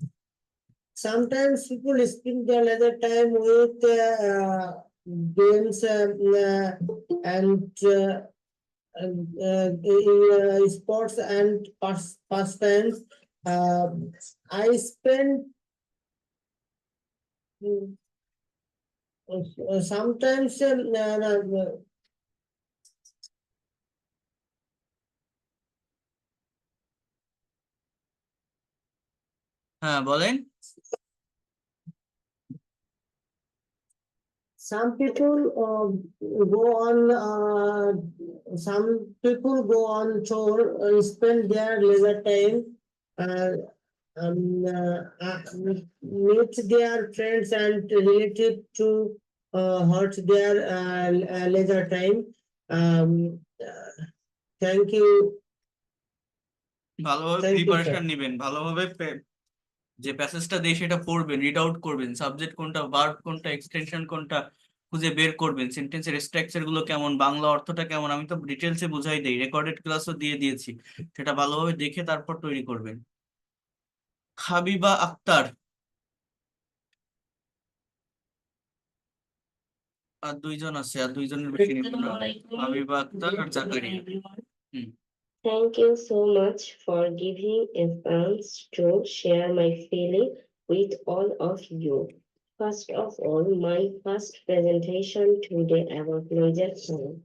Sometimes people spend their leisure time with games and sports and pastimes. I spend sometimes হ্যাঁ বলেন। Some people go on. Some people go on tour, spend their leisure time, uh, meet their friends and relative to hurt their leisure time. Uh, Thank you. ভালোভাবে Thank you, sir. Preparation নিবেন, ভালোভাবে যে প্যাসেজটা দিয়ে সেটা পড়বেন, read out করবেন, subject কোনটা, verb কোনটা, এক্সটেনশন কোনটা খুঁজে বের করবেন, সেন্টেন্সের স্ট্রাকচার গুলো কেমন, বাংলা অর্থটা কেমন। আমি তো ডিটেলসে বুঝাই দেই, রেকর্ডেড ক্লাসও দিয়ে দিয়েছি, সেটা ভালোভাবে দেখে তারপর তৈরি করবেন। হাবিবা আক্তার, আর দুইজন আছে, আর দুইজনের বেশি নিব না। হাবিবা আক্তার আর Zakaria. Thank you so much for giving a chance to share my feeling with all of you. First of all, my first presentation today about leisure time.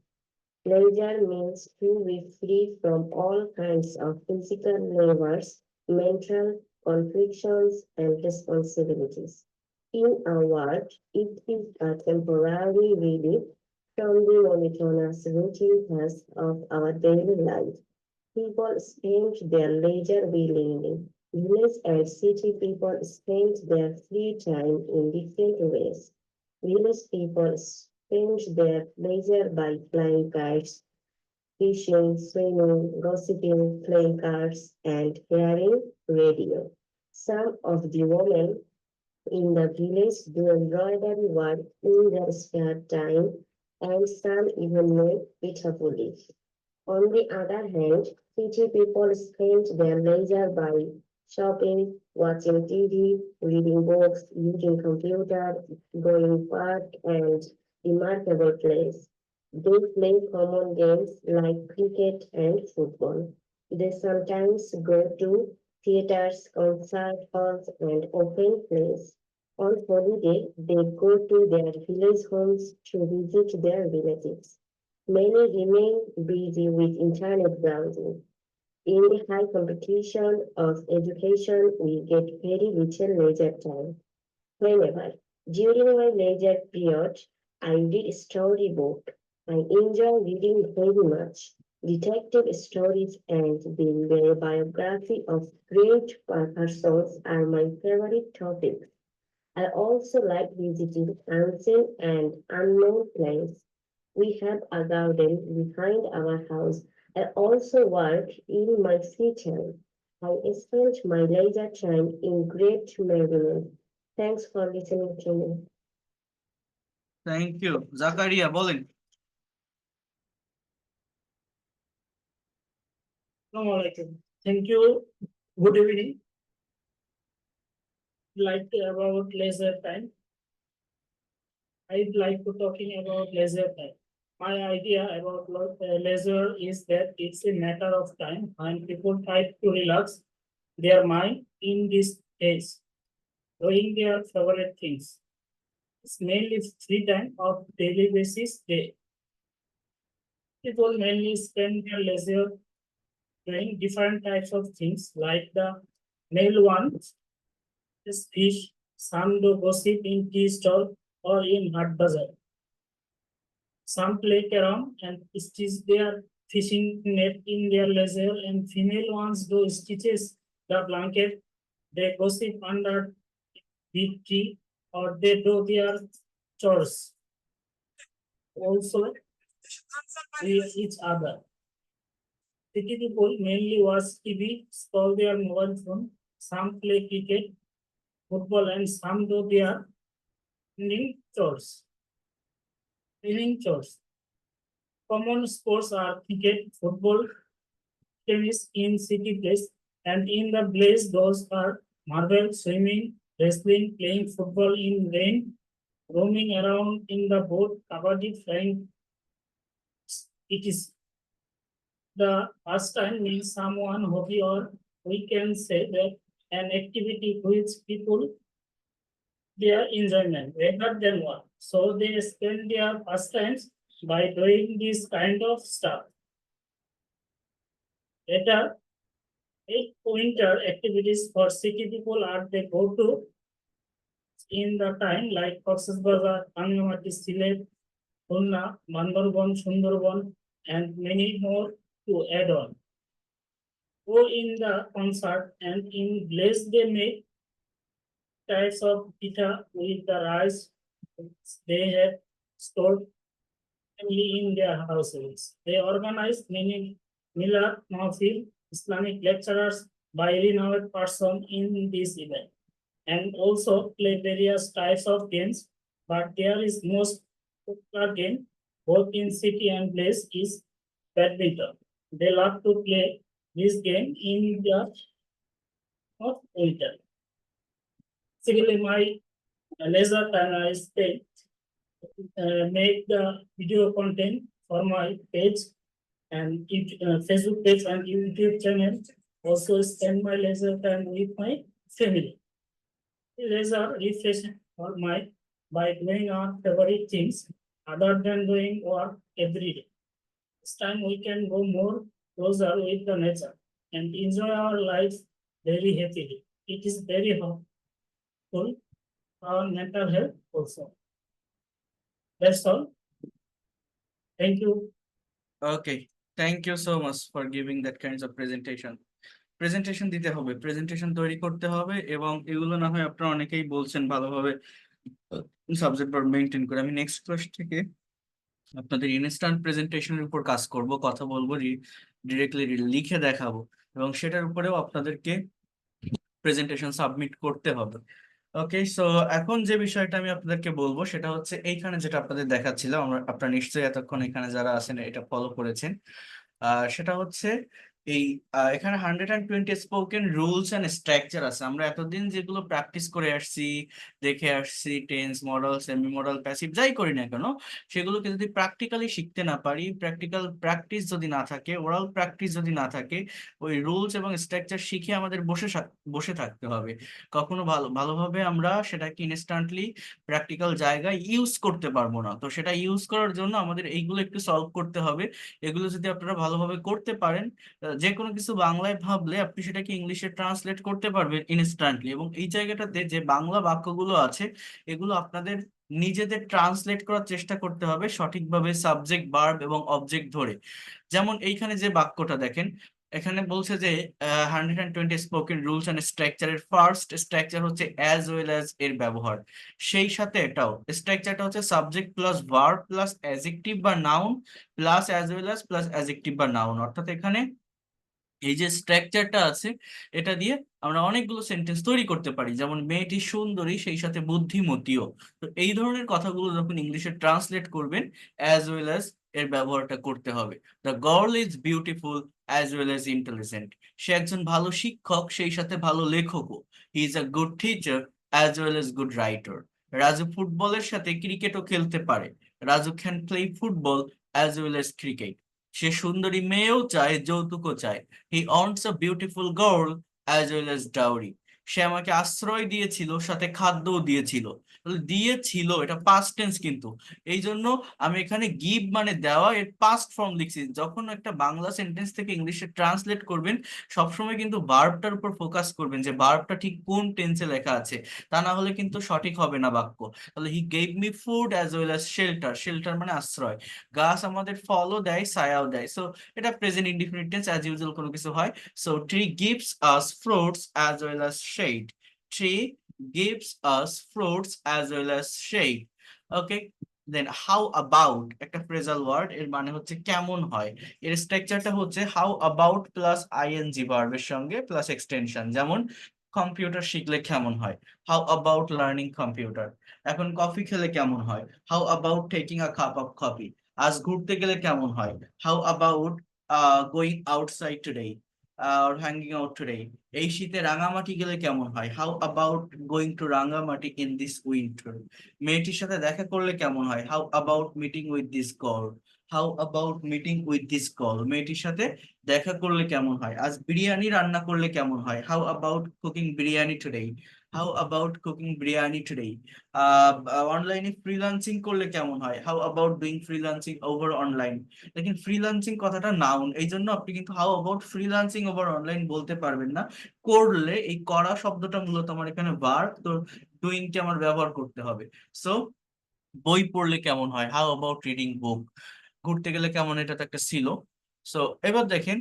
Leisure means to be free from all kinds of physical labors, mental conflictions, and responsibilities. In a word, it is a temporary relief from the monotonous routine tasks of our daily life. People spend their leisure willingly. Village and city people spend their free time in different ways. Village people spend their leisure by flying kites, fishing, swimming, gossiping, playing cards, and hearing radio. Some of the women in the village do embroidery work in their spare time, and some even make pitabuli. On the other hand, city people spend their leisure by shopping, watching TV, reading books, using computer, going park, and remarkable plays. They play common games like cricket and football. They sometimes go to theaters, concert halls, and open plays. On holiday, they go to their village homes to visit their relatives. Many remain busy with internet browsing. In the high competition of education, we get very little leisure time. Whenever, during my leisure period, I read storybook. I enjoy reading very much. Detective stories and the biography of great persons are my favorite topics. I also like visiting ancient and unknown places. We have a garden behind our house. I also work in my free time. I spend my leisure time in great merriment. Thanks for listening to me. Thank you. Zakaria বলেন। Assalamualaikum. Thank you. Good evening. Like about leisure time. I'd like to talking about leisure time. My idea about leisure is that it's a matter of time when people try to relax their mind in these days, doing their favorite things. It's mainly free time of daily basis day. People mainly spend their leisure doing different types of things like the male ones is fish, some do gossip in tea stall or in hot bazaar. Some play carom and stitch their fishing net in their leisure, and female ones do stitches the blanket. They gossip under the tree or they do their chores. Also, with each other. City people mainly watch TV, scroll their mobile phone, some play cricket, football, and some do their cleaning chores. Cleaning chores. Common sports are cricket, football, tennis in city place, and in the place those are marble, swimming, wrestling, playing football in rain, roaming around in the boat, kabaddi, flying. It is the pastime means someone hobby, or we can say that an activity which people their enjoyment rather than work. So they spend their pastimes by doing this kind of stuff. Later, winter activities for city people are they go to in the time like Cox's Bazar, Angamati, Silet, Hunna, Mandarban, Sundarban, and many more to add on. Go in the concert and in place they make types of pita with the rice they have stored only in their houses. They organize many Milad, Mahfil, Islamic lecturers by renowned person in this event, and also play various types of games. But there is most popular game both in city and place is badminton. They love to play this game in the of winter. Basically, my leisure time I spend make the video content for my page and Facebook page and YouTube channel. Also spend my leisure time with my family. Leisure refresh for my by doing our favorite things other than doing work every day. This time we can go more closer with the nature and enjoy our lives very happily. It is very helpful for our mental health also. That's all. Thank you. Okay, thank you so much for giving that kinds of presentation. Presentation দিতে হবে, presentation তৈরি করতে হবে, এবং এগুলো না হয় আপনারা অনেকেই বলছেন ভালোভাবে সাবজেক্ট ভার্ব মেইনটেইন করে। আমি নেক্সট ক্লাস থেকে আপনাদের ইনস্ট্যান্ট প্রেজেন্টেশনের উপর কাজ করব, কথা বলবো, ডিরেক্টলি লিখে দেখাবো, এবং সেটার উপরেও আপনাদেরকে প্রেজেন্টেশন সাবমিট করতে হবে। ওকে, সো এখন যে বিষয়টা আমি আপনাদেরকে বলবো সেটা হচ্ছে এইখানে যেটা আপনাদের দেখাচ্ছিলাম, আপনারা নিশ্চয়ই এতক্ষণ এখানে যারা আছেন এটা ফলো করেছেন। সেটা হচ্ছে এই এখানে 120 স্পোকেন রুলস এন্ড স্ট্রাকচার আছে। আমরা এতদিন যেগুলো প্র্যাকটিস করে আসছি, দেখে আসছি, tense, model, semi model, passive যাই করি না কেন, সেগুলোকে যদি প্র্যাকটিক্যালি শিখতে না পারি, প্র্যাকটিক্যাল প্র্যাকটিস যদি না থাকে, ওরাল প্র্যাকটিস যদি না থাকে, ওই রুলস এবং স্ট্রাকচার শিখে আমাদের বসে থাকতে হবে। কখনো ভালোভাবে আমরা সেটাকে ইনস্ট্যান্টলি প্র্যাকটিক্যাল জায়গায় ইউজ করতে পারবো না। তো সেটা ইউজ করার জন্য আমাদের এইগুলো একটু সলভ করতে হবে। এগুলো যদি আপনারা ভালোভাবে করতে পারেন, যে কোনো কিছু বাংলায় ভাবলে আপনি সেটাকে ইংলিশে ট্রান্সলেট করতে পারবেন ইনস্ট্যান্টলি। এবং এই জায়গাটাতে যে বাংলা বাক্যগুলো আছে এগুলো আপনাদের নিজেদের ট্রান্সলেট করার চেষ্টা করতে হবে সঠিকভাবে, সাবজেক্ট, ভার্ব এবং অবজেক্ট ধরে। যেমন এইখানে যে বাক্যটা দেখেন, এখানে বলছে যে 120 স্পোকেন রুলস এন্ড স্ট্রাকচারের ফার্স্ট স্ট্রাকচার হচ্ছে অ্যাজ ওয়েল অ্যাজ এর ব্যবহার। সেই সাথে এটাও স্ট্রাকচারটা হচ্ছে subject plus verb plus adjective বা noun plus as well as plus adjective বা নাউন। অর্থাৎ এখানে এই যে স্ট্রাকচারটা আছে এটা দিয়ে আমরা অনেকগুলো সেন্টেন্স তৈরি করতে পারি, যেমন মেয়েটি সুন্দরী সেই সাথে বুদ্ধিমতীও। তো এই ধরনের কথাগুলো যখন ইংলিশে ট্রান্সলেট করবেন অ্যাজ ওয়েল অ্যাজ এর ব্যবহারটা করতে হবে। The girl is beautiful as well as intelligent. সে একজন ভালো শিক্ষক সেই সাথে ভালো লেখকও। He is a good teacher as well as good writer. Raju ফুটবলের সাথে ক্রিকেটও খেলতে পারে। Raju can play football as well as cricket. সে সুন্দরী মেয়েও চায়, যৌতুকও চায়। He wants a beautiful girl as well as dowry. সে আমাকে আশ্রয় দিয়েছিল, সাথে খাদ্যও দিয়েছিল। দিয়েছিল এটা পাস্ট টেন্স, কিন্তু এই জন্য আমি এখানে গিভ মানে দেওয়া এর পাস্ট ফর্ম লিখছি। যখন একটা বাংলা সেন্টেন্স থেকে ইংলিশে ট্রান্সলেট করবেন সবসময় কিন্তু ভার্বটার উপর ফোকাস করবেন, যে ভার্বটা ঠিক কোন টেন্সে লেখা আছে, তা না হলে কিন্তু সঠিক হবে না বাক্য। তাহলে he gave me food as well as shelter. Shelter মানে আশ্রয়। গাছ আমাদের ফলও দেয়, ছায়াও দেয়। সো এটা present indefinite tense, as usual কোনো কিছু হয়। So tree gives us fruits as well as shade. Tree gives us fruits as well as shade. Okay, then how about একটা ফ্রেজাল ওয়ার্ড, এর মানে হচ্ছে কেমন হয়। এর স্ট্রাকচারটা হচ্ছে how about প্লাস ing ভার্বের সঙ্গে প্লাস এক্সটেনশন। যেমন কম্পিউটার শিখলে কেমন হয়? How about learning computer? এখন কফি খেলে কেমন হয়? How about taking a cup of coffee? আজ ঘুরতে গেলে কেমন হয়? How about going outside today or hanging out today? এই শীতে রাঙামাটি গেলে কেমন হয়? How about going to Rangamati in this winter? মেয়েটির সাথে দেখা করলে কেমন হয়? How about meeting with this girl? How about meeting with this girl? মেয়েটির সাথে দেখা করলে কেমন হয়? আজ বিরিয়ানি রান্না করলে কেমন হয়? How about cooking biryani today? How about cooking biryani today? অনলাইনে ফ্রিল্যান্সিং করলে কেমন হয়? How about doing freelancing over online? দেখেন ফ্রিল্যান্সিং কথাটা নাউন, এই জন্য আপনি কিন্তু how about freelancing over online বলতে পারবেন না। করলে এই করা শব্দটা মূলত আমার এখানে ভার্ব, তো ডুইং কে আমার ব্যবহার করতে হবে। সো বই পড়লে কেমন হয়? How about reading book? ঘুরতে গেলে কেমন, এটা তো একটা ছিল। সো এবার দেখেন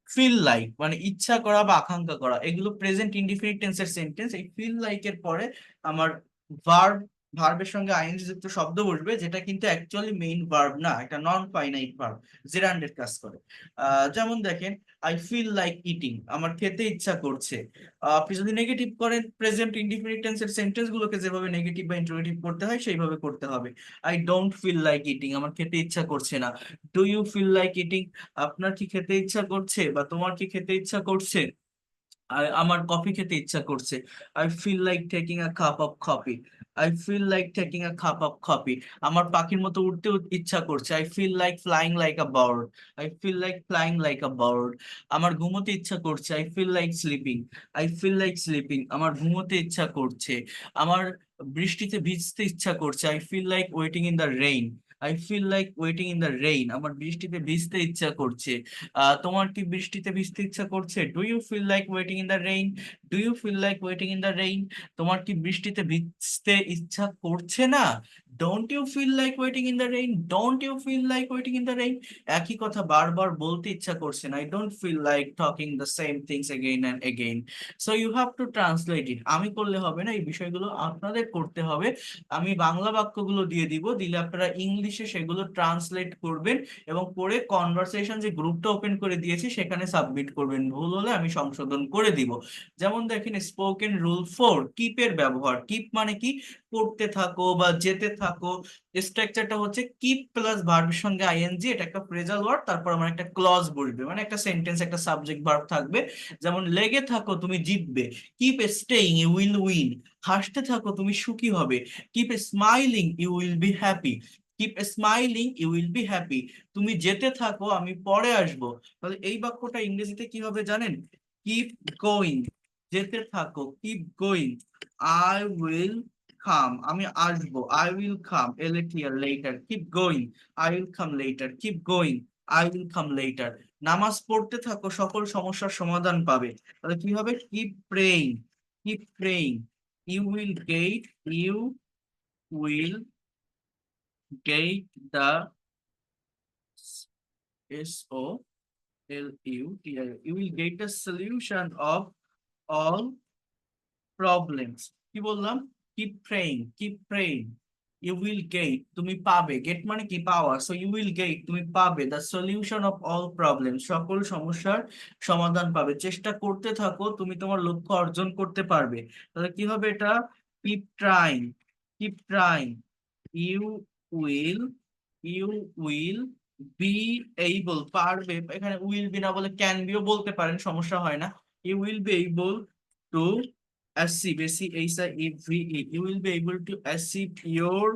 ফিল লাইক মানে ইচ্ছা করা বা আকাঙ্ক্ষা করা, এগুলো প্রেজেন্ট ইনডিফিনিট টেন্সের সেন্টেন্স। এই ফিল লাইক এর পরে আমার ভার্ব, ভার্বের সঙ্গে আইএনজি যুক্ত শব্দ বসবে, যেটা কিন্তু অ্যাকচুয়ালি মেইন ভার্ব না, একটা নন ফাইনাইট ভার্ব, জেরান্ডের কাজ করে। যেমন দেখেন আই ফিল লাইক ইটিং, আমার খেতে ইচ্ছা করছে। আপনি যদি নেগেটিভ করেন, প্রেজেন্ট ইনডিফিনিট টেন্সের সেন্টেন্স গুলোকে যেভাবে নেগেটিভ বা ইন্টারোগেটিভ করতে হয় সেইভাবে করতে হবে। I don't feel like eating, আমার খেতে ইচ্ছা করছে না। Do you feel like eating? আপনার কি খেতে ইচ্ছা করছে বা তোমার কি খেতে ইচ্ছা করছে? আমার কফি খেতে ইচ্ছা করছে। I feel like taking a cup of coffee. I feel like taking a cup of coffee. আমার পাখির মতো উঠতে ইচ্ছা করছে। I feel like flying like a bird. I feel like flying like a bird. আমার ঘুমোতে ইচ্ছা করছে। I feel like sleeping. I feel like sleeping. আমার ঘুমোতে ইচ্ছা করছে। আমার বৃষ্টিতে ভিজতে ইচ্ছা করছে। I feel like wetting in the rain. I feel like wetting in the rain. আমার বৃষ্টিতে ভিজতে ইচ্ছা করছে। তোমার কি বৃষ্টিতে ভিজতে ইচ্ছা করছে? Do you feel like wetting in the rain? Do you feel like wetting in the rain? তোমার কি বৃষ্টিতে ভিজতে ইচ্ছা করছে না? Don't you feel like wetting in the rain? Don't you feel like wetting in the rain? একই কথা বারবার বলতে ইচ্ছা করছে না। I don't feel like talking the same things again and again. So you have to translate it. আমি করলে হবে না, এই বিষয়গুলো আপনাদের করতে হবে। আমি বাংলা বাক্যগুলো দিয়ে দিব, দিলে আপনারা ইংলিশে সেগুলো ট্রান্সলেট করবেন এবং পরে কনভারসেশন যে গ্রুপটা ওপেন করে দিয়েছি সেখানে সাবমিট করবেন। ভুল হলে আমি সংশোধন করে দিব। যেমন দেখেন স্পোকেন রুল 4, কিপের ব্যবহার। কিপ মানে কি? করতে থাকো বা যেতে থাকো। স্ট্রাকচারটা হচ্ছে কিপ প্লাস ভার্বের সঙ্গে আইএনজি, এটা একটা ফ্রেজাল ওয়ার্ড, তারপর আমার একটা ক্লজ বসবে, মানে একটা সেন্টেন্স, একটা সাবজেক্ট ভার্ব থাকবে। যেমন লেগে থাকো তুমি জিতবে। Keep staying, you will win. হাসতে থাকো তুমি সুখী হবে। Keep smiling, you will be happy. Keep smiling, you will be happy. তুমি যেতে থাকো, আমি পরে আসবো। তাহলে এই বাক্যটা ইংরেজিতে কি হবে জানেন? কিপ গোয়িং, যেতে থাকো, keep going. I will come, আমি আসবো। I will come later later, keep going. I will come later, keep going. I will come later. নামাজ পড়তে থাকো, সকল সমস্যার সমাধান পাবে। তাহলে কি হবে? Keep praying, keep praying. You will get, you will get the SOLUTI, you will get the solution of all problems. কি বললাম? Keep praying, keep praying. You will get, তুমি পাবে। Get মানে কি? পাওয়া। So you will get, তুমি পাবে the solution of all problems, সকল সমস্যার সমাধান পাবে। চেষ্টা করতে থাকো, তুমি তোমার লক্ষ্য অর্জন করতে পারবে। তাহলে কি হবে এটা? Keep trying, keep trying. You will, you will be able, পারবে। এখানে উইল বি না বলে ক্যান বিও বলতে পারেন, সমস্যা হয় না। You will be able to achieve, ACHIEVE, you will be able to achieve your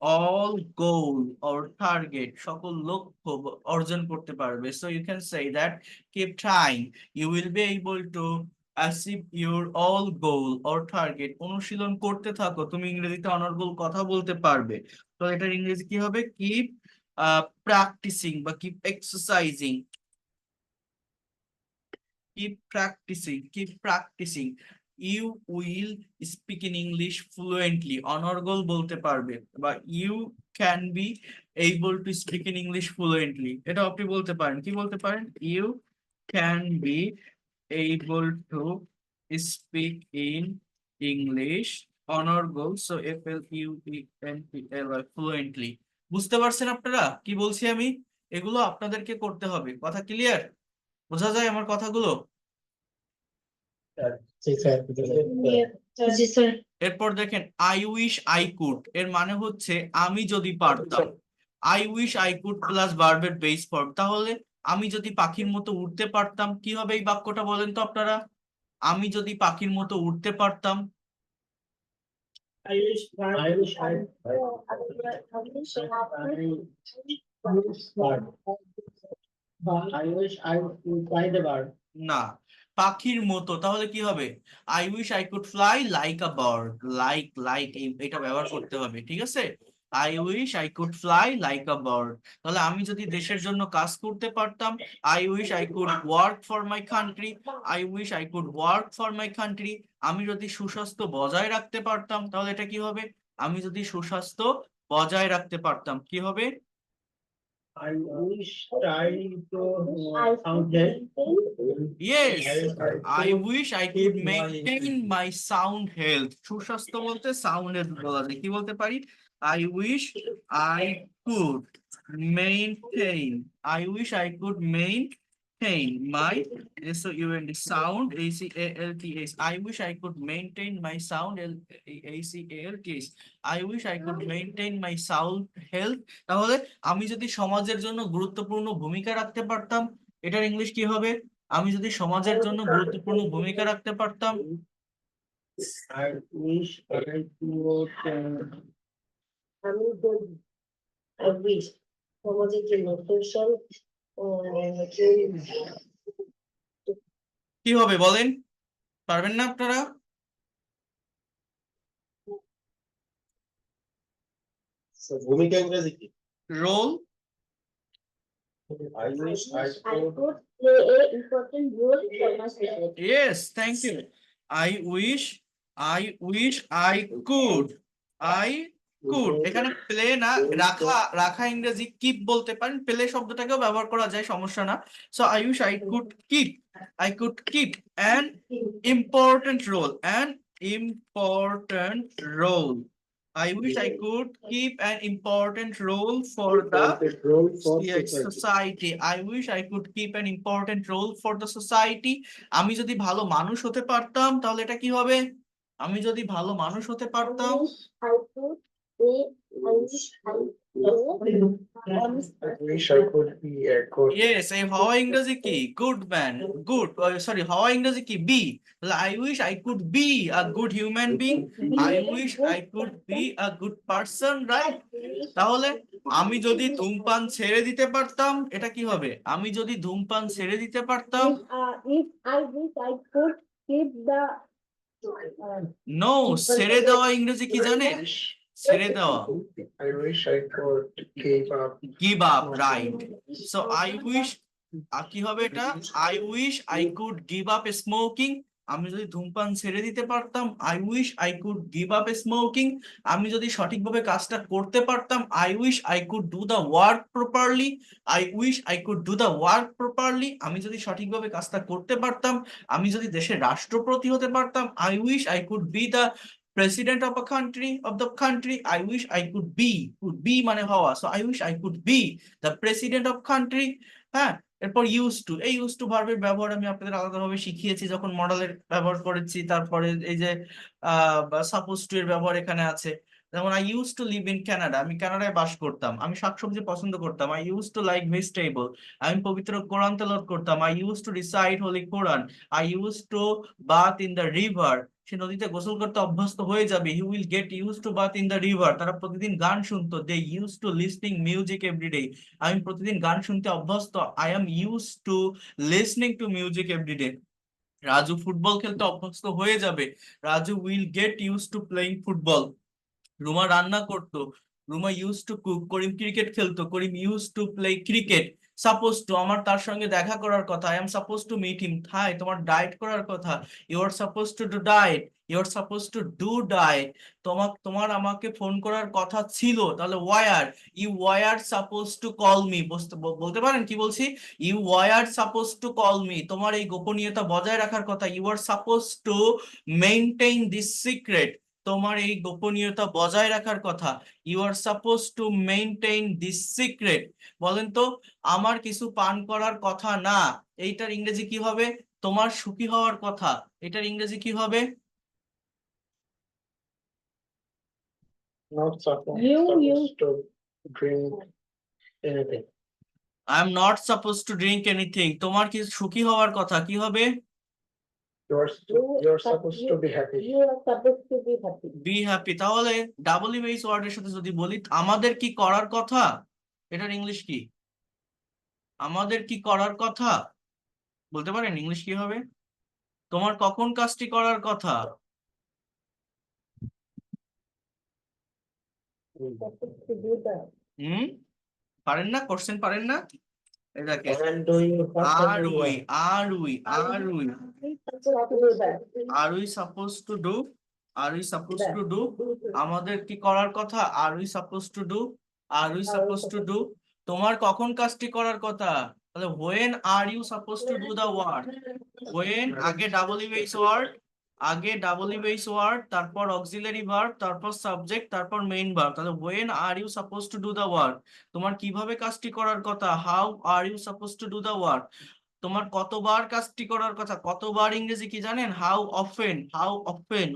all goal or target, সকল লক্ষ্য অর্জন করতে পারবে। So you can say that keep trying, you will be able to achieve your all goal or target. অনুশীলন করতে থাকো, তুমি ইংরেজিতে অনর্গল কথা বলতে পারবে। তো এটার ইংরেজি কি হবে? কিপ প্র্যাকটিসিং বা keep exercising, keep practicing, keep practicing. You will speak in English fluently, অনর্গল বলতে পারবে, বা you can be able to speak in English fluently, এটা আপনি বলতে পারেন। কি বলতে পারেন? You can be able to speak in English, অনর্গল, so FLUENTLY, fluently। বুঝতে পারছেন আপনারা কি বলছি আমি? এগুলো আপনাদেরকে করতে হবে। কথা ক্লিয়ার? বোঝা যায় আমার কথাগুলো? জি স্যার। এরপর দেখেন আই উইশ আই কুড এর মানে হচ্ছে আমি যদি পারতাম। I wish I could plus ভার্বের বেস ফর্ম, তাহলে আমি যদি পাখির মতো উড়তে পারতাম কি হবে এই বাক্যটা বলেন তো আপনারা? আমি যদি পাখির মতো উড়তে পারতাম। I wish I would fly the bird. না, পাখির মতো, তাহলে কি হবে? I wish I could fly like a bird. Like এটা ব্যবহার করতে হবে, ঠিক আছে? I wish I could fly like a bird. তাহলে আমি যদি দেশের জন্য কাজ করতে পারতাম, I wish I could work for my country. I wish I could work for my country. আমি যদি সুস্বাস্থ্য বজায় রাখতে পারতাম, তাহলে এটা কি হবে? আমি যদি সুস্বাস্থ্য বজায় রাখতে পারতাম কি হবে? I wish I could sound health. Yes, I wish I could maintain my sound health. সুস্বাস্থ্য বলতে sound health বলা যায়। কি বলতে পারি? I wish I could maintain. I wish I could maintain my sound sound ACALTH. I wish I could maintain my sound ACALTH. I wish I could maintain my sound health. তাহলে আমি যদি সমাজের জন্য গুরুত্বপূর্ণ ভূমিকা রাখতে পারতাম, এটার ইংলিশ কি হবে? আমি যদি সমাজের জন্য গুরুত্বপূর্ণ ভূমিকা রাখতে পারতাম। I wish I could আমি I wish সমাজের জন্য social কি হবে বলেন? পারবেন না আপনারা? ভূমিকা ইংরেজি কি? Role. I wish I could play a important role for my society. Yes, thank you. I wish I could. I could এখানে প্লে না, রাখা ইংরেজি কিপ বলতে পারেন, প্লে শব্দটাকেও ব্যবহার করা যায়, সমস্যা না। So I wish I could keep an important role. I wish I could keep an important role for the society. I wish I could keep an important role for the society. আমি যদি ভালো মানুষ হতে পারতাম, তাহলে এটা কি হবে? আমি যদি ভালো মানুষ হতে পারতাম। Yes, এই হওয়া ইংরেজি কি? গুড ম্যান, গুড, সরি, হওয়া ইংরেজি কি? B. I wish I could be a good human being. I wish I could be a good person, right? তাহলে আমি যদি ধূমপান ছেড়ে দিতে পারতাম, এটা কি হবে? আমি যদি ধূমপান ছেড়ে দিতে পারতাম। If I wish I could keep the no, ছেড়ে দেওয়া ইংরেজি কি জানেন? ছেড়ে দেওয়া। I wish I could give up, right? So I wish কি হবে এটা? I wish I could give up smoking. আমি যদি ধূমপান ছেড়ে দিতে পারতাম, I wish I could give up smoking. আমি যদি সঠিকভাবে কাজটা করতে পারতাম, I wish I could do the work properly. I wish I could do the work properly. আমি যদি সঠিকভাবে কাজটা করতে পারতাম, আমি যদি দেশের রাষ্ট্রপতি হতে পারতাম, I wish I could be the president of the country. I wish I could be মানে হওয়া, so I wish I could be the president of country. হ্যাঁ, এরপর ইউজ টু, এই ইউজ টু ভার্বের ব্যবহার আমি আপনাদের আলাদাভাবে শিখিয়েছি যখন মডেলের ব্যবহার করেছি। তারপরে এই যে সাপোজ টু এর ব্যবহার এখানে আছে। যেমন I use to live in Canada, আমি কানাডায় বাস করতাম, আমি শাকসবজি পছন্দ করতাম। I use to like vegetable, আমি পবিত্র কোরআন তেলাওয়াত করতাম। I use to recite holy Quran. I use to bath in the river, সে নদীতে গোসল করতে অভ্যস্ত হয়ে যাবে। He will get use to bath in the river. তারা প্রতিদিন গান শুনতো। They use to listening music everyday, আমি প্রতিদিন গান শুনতে অভ্যস্ত। I am use to listening to music everyday. Raju football খেলতে অভ্যস্ত হয়ে যাবে। Raju will get use to playing football. Ruma রান্না করতো। Ruma use to cook. Karim cricket খেলতো। Karim use to play cricket. Suppose to, আমার তার সঙ্গে দেখা করার কথা। I am suppose to meet him. Hi, তোমার ডায়েট করার কথা। You are suppose to do diet. You are suppose to do diet. তোমার আমাকে ফোন করার কথা ছিল, তাহলে were. You were suppose to call me. বলতে পারেন কি বলছি? You were suppose to call me. তোমার এই গোপনীয়তা বজায় রাখার কথা। You are suppose to maintain this secret. তোমার এই গোপনীয়তা বজায় রাখার কথা। You are suppose to maintain this secret. বলেন তো, আমার কিছু পান করার কথা না, এইটার ইংরেজি কি হবে? তোমার সুখী হওয়ার কথা, এটার ইংরেজি কি হবে? Not supposed to drink anything. I am not supposed to drink anything. তোমার কি সুখী হওয়ার কথা, কি হবে? You're supposed to be happy. You are supposed to be happy. Be happy. তাহলে ডাবল বেস ওয়ার্ডের সাথে যদি বলি আমাদের কি করার কথা, এটার ইংলিশ কি? আমাদের কি করার কথা বলতে পারেন ইংলিশ কি হবে? তোমার কখন কাজটি করার কথা? Supposed to do that. পারেন না? কোশ্চেন পারেন না? এই দেখেন And doing what are can we we are we are we Supposed to do that. are we supposed to do are we supposed to do আমাদের কি করার কথা? are we supposed to do are we supposed to do তোমার কখন কাজটি করার কথা? তাহলে when are you supposed to do the work? when আগে ডাবল বেস ওয়ার্ড, আগে ডাবল বেস ওয়ার্ড, তারপর অক্সিলারি ভার্ব, তারপর সাবজেক্ট, তারপর মেইন ভার্ব। তাহলে when are you supposed to do the work? তোমার কিভাবে কাজটি করার কথা? how are you supposed to do the work? তোমার কতবার কাজটি করার কথা? কতবার ইংরেজি কি জানেন? how often OFTEN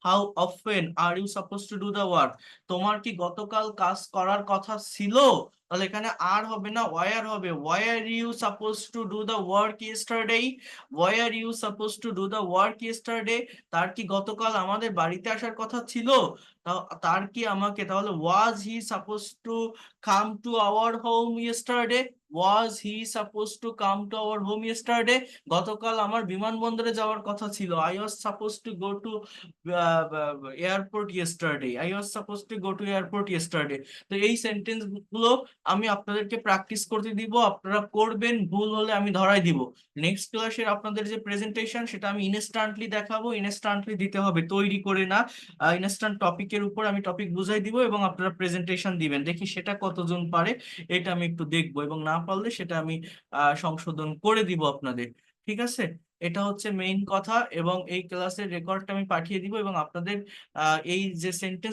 how often are you supposed to do the work? তোমার কি গতকাল কাজ করার কথা ছিল? তাহলে এখানে আর হবে না, where হবে। were you supposed to do the work yesterday? were you supposed to do the work yesterday? তার কি গতকাল আমাদের বাড়িতে আসার কথা ছিল? তার কি আমাকে, তাহলে was he supposed to come to our home yesterday? was he supposed to come to our home yesterday? গতকাল আমার বিমানবন্দরে যাওয়ার কথা ছিল। I was supposed to go to airport yesterday. I was supposed to go to airport yesterday. তো এই sentence গুলো আমি আপনাদেরকে প্র্যাকটিস করতে দিব, আপনারা করবেন, ভুল হলে আমি ধরাই দিব। নেক্সট ক্লাসের আপনাদের যে প্রেজেন্টেশন সেটা আমি ইনস্ট্যান্টলি দেখাবো, ইনস্ট্যান্টলি দিতে হবে, তৈরি করে না। ইনস্ট্যান্ট টপিকের উপর আমি টপিক বুঝাই দিব এবং আপনারা প্রেজেন্টেশন দিবেন, দেখি সেটা কতজন পারে এটা আমি একটু দেখবো, এবং না পারলে সেটা আমি সংশোধন করে দিব আপনাদের। ঠিক আছে, এটা হচ্ছে মেইন কথা, এবং এই ক্লাসের রেকর্ডটা আমি পাঠিয়ে দিব এবং আপনাদের এই যে সেন্টেন্স